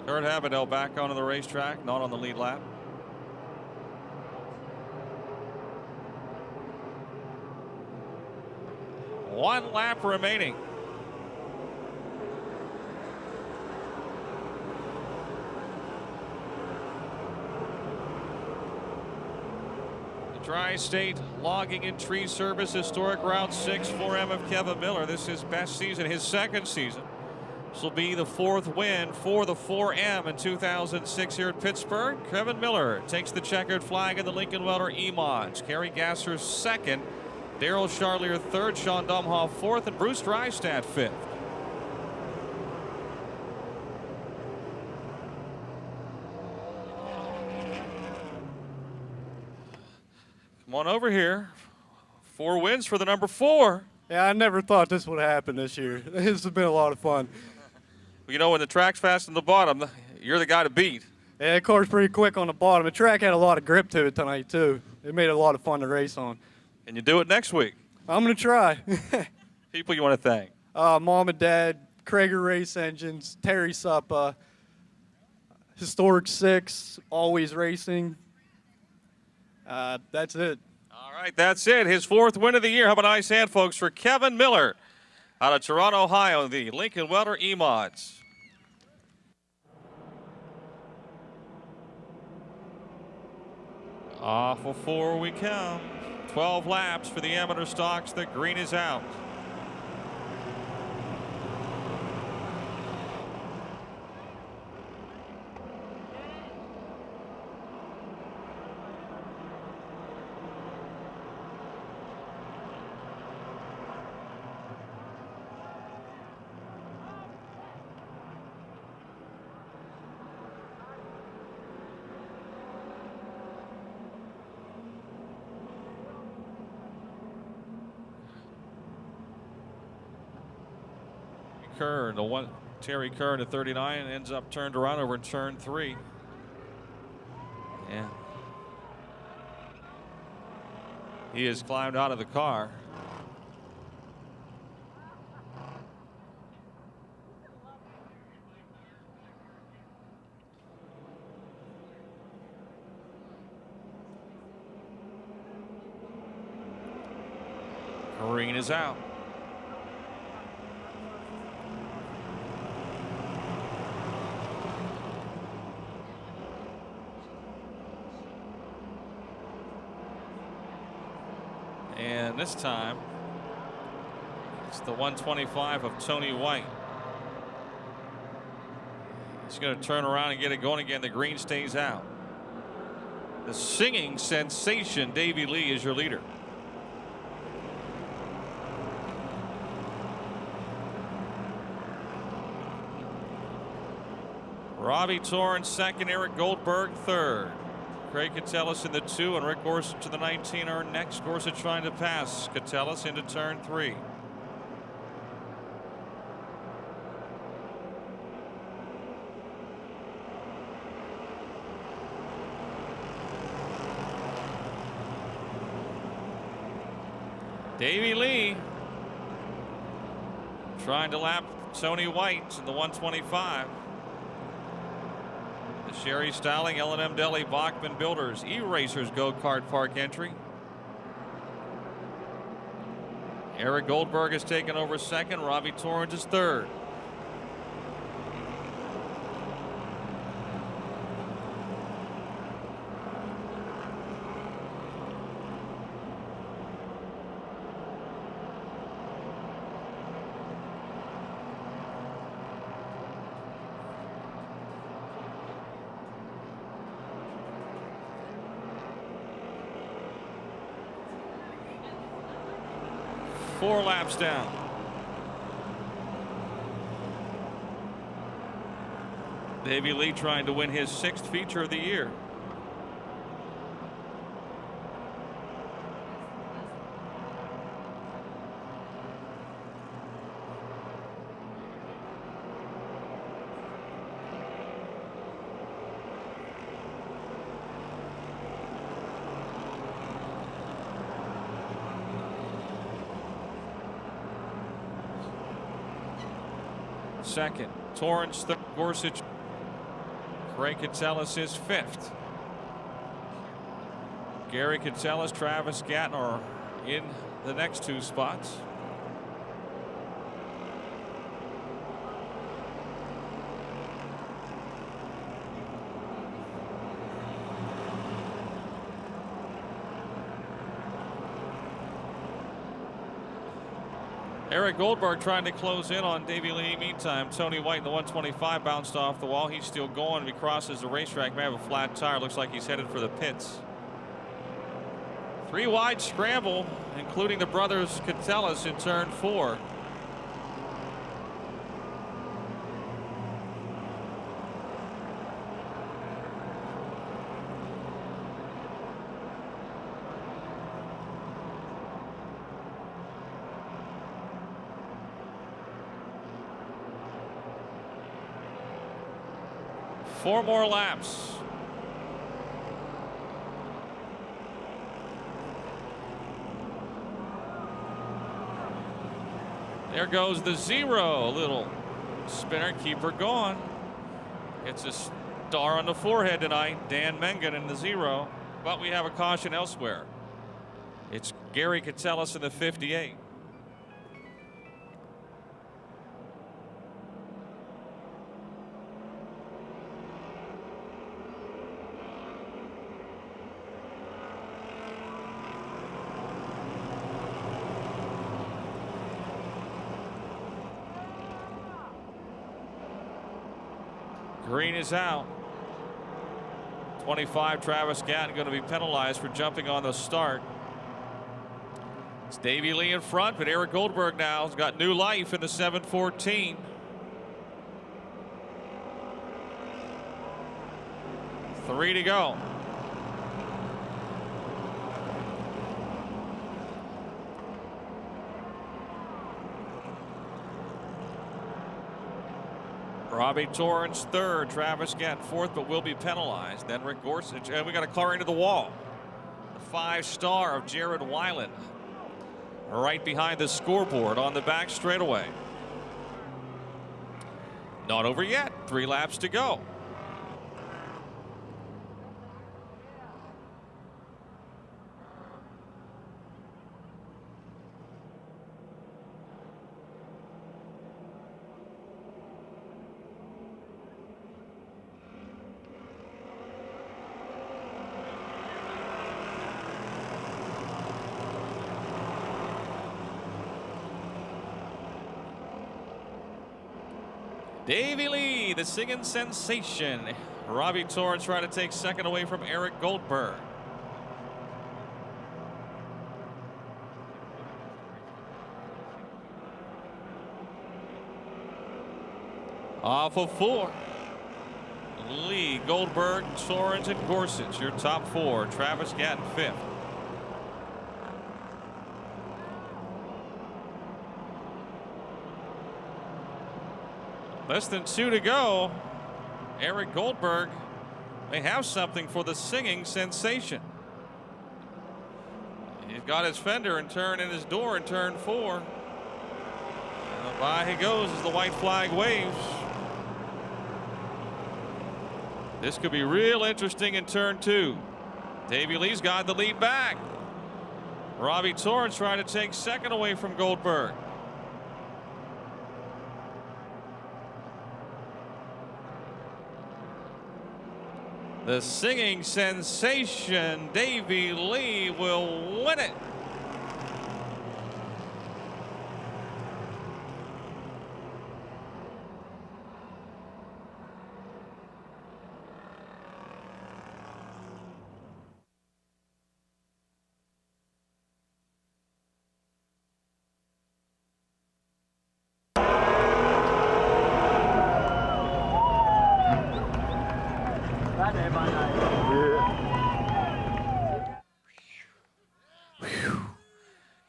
Kurt Habadell back onto the racetrack, not on the lead lap. One lap remaining. Tri-State Logging and Tree Service Historic Route 6 4M of Kevin Miller. This is best season, his second season. This will be the fourth win for the 4M in 2006 here at Pittsburgh. Kevin Miller takes the checkered flag in the Lincoln Welter E-Mods. Kerry Gasser second, Daryl Charlier third, Sean Dumhoff fourth, and Bruce Drystad fifth. Come on over here. 4 wins for the number 4. Yeah, I never thought this would happen this year. This has been a lot of fun. You know, when the track's fast on the bottom, you're the guy to beat. Yeah, the car's pretty quick on the bottom. The track had a lot of grip to it tonight, too. It made it a lot of fun to race on. Can you do it next week? I'm going to try. People you want to thank? Mom and Dad, Krager Race Engines, Terry Suppa, Historic 6, Always Racing. That's it. All right, that's it. His 4th win of the year. How about a nice hand, folks, for Kevin Miller out of Toronto, Ohio, the Lincoln Welter E-Mods. Off of 4 we come. 12 laps for the amateur stocks. The green is out. Kerr, the one Terry Kerr at 39 ends up turned around over in turn 3. Yeah. He has climbed out of the car. Green is out. And this time, it's the 125 of Tony White. He's going to turn around and get it going again. The green stays out. The singing sensation, Davey Lee, is your leader. Robbie Torrance second, Eric Goldberg third. Craig Catellus in the 2 and Rick Gorsuch to the 19 are next. Gorsuch trying to pass Catellus into turn 3. Davey Lee trying to lap Tony White in the 125. The Sherry Styling, L&M Deli, Bachman Builders, E-Racers Go-Kart Park entry. Eric Goldberg has taken over second. Robbie Torrance is third. Four laps down. Davey Lee trying to win his 6th feature of the year. Second, Torrance third, Gorsuch. Craig Catellus is 5th. Gary Catellus, Travis Gatton are in the next 2 spots. Eric Goldberg trying to close in on Davey Lee. Meantime, Tony White in the 125 bounced off the wall. He's still going. If he crosses the racetrack, may have a flat tire. Looks like he's headed for the pits. 3 wide scramble, including the brothers Catellus in turn 4. Four more laps. There goes the 0. Little spinner, keep her going. It's a star on the forehead tonight. Dan Mengen in the 0. But we have a caution elsewhere. It's Gary Catellus in the 58. Green is out. 25, Travis Gatton going to be penalized for jumping on the start. It's Davey Lee in front, but Eric Goldberg now has got new life in the 714. Three to go. Robbie Torrance third, Travis Gatton fourth, but will be penalized. Then Rick Gorsuch, and we got a car into the wall. The 5-star of Jared Weiland, right behind the scoreboard on the back straightaway. Not over yet. 3 laps to go. Davey Lee, the singing sensation. Robbie Torrance trying to take second away from Eric Goldberg. Off of 4. Lee, Goldberg, Torrens, and Gorsuch, your top 4. Travis Gatton 5th. Less than 2 to go. Eric Goldberg may have something for the singing sensation. He's got his fender in his door in turn 4. And by he goes as the white flag waves. This could be real interesting in turn 2. Davey Lee's got the lead back. Robbie Torrens trying to take second away from Goldberg. The singing sensation, Davey Lee, will win it.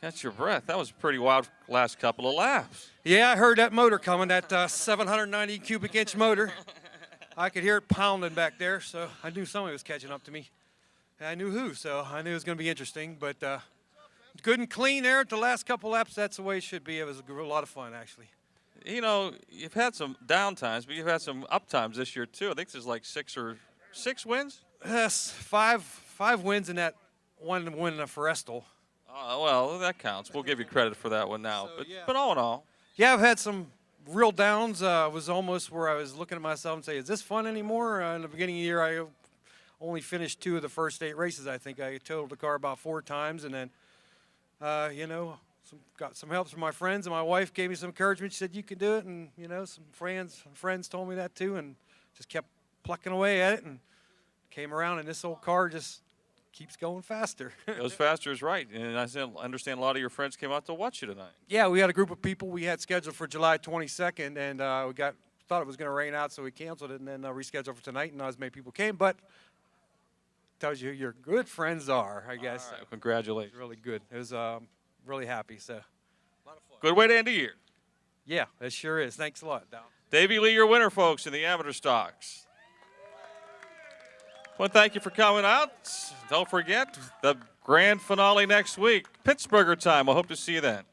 Catch your breath. That was a pretty wild last couple of laps. Yeah, I heard that motor coming, that 790 cubic inch motor. I could hear it pounding back there, so I knew somebody was catching up to me. And I knew who, so I knew it was going to be interesting. But good and clean there at the last couple laps. That's the way it should be. It was a lot of fun, actually. You know, you've had some down times, but you've had some up times this year, too. I think there's like 6 wins? Yes, five wins in that one win in a Forestal. Well, that counts. We'll give you credit for that one now. So, but all in all. Yeah, I've had some real downs. It was almost where I was looking at myself and saying, is this fun anymore? In the beginning of the year, I only finished 2 of the first 8 races. I think I totaled the car about 4 times. And then, you know, got some help from my friends. And my wife gave me some encouragement. She said, you can do it. And, you know, some friends told me that too. And just kept plucking away at it. And came around, and this old car just keeps going faster. Goes faster is right. And I understand a lot of your friends came out to watch you tonight. Yeah, we had a group of people we had scheduled for July 22nd, and we thought it was going to rain out, so we canceled it and then rescheduled for tonight, and not as many people came. But tells you who your good friends are, I guess. All right, congratulations. Really good. It was really happy. So. A lot of fun. Good way to end the year. Yeah, it sure is. Thanks a lot, Dal. Davey Lee, your winner, folks, in the amateur stocks. Well, thank you for coming out. Don't forget the grand finale next week. Pittsburgh time. I hope to see you then.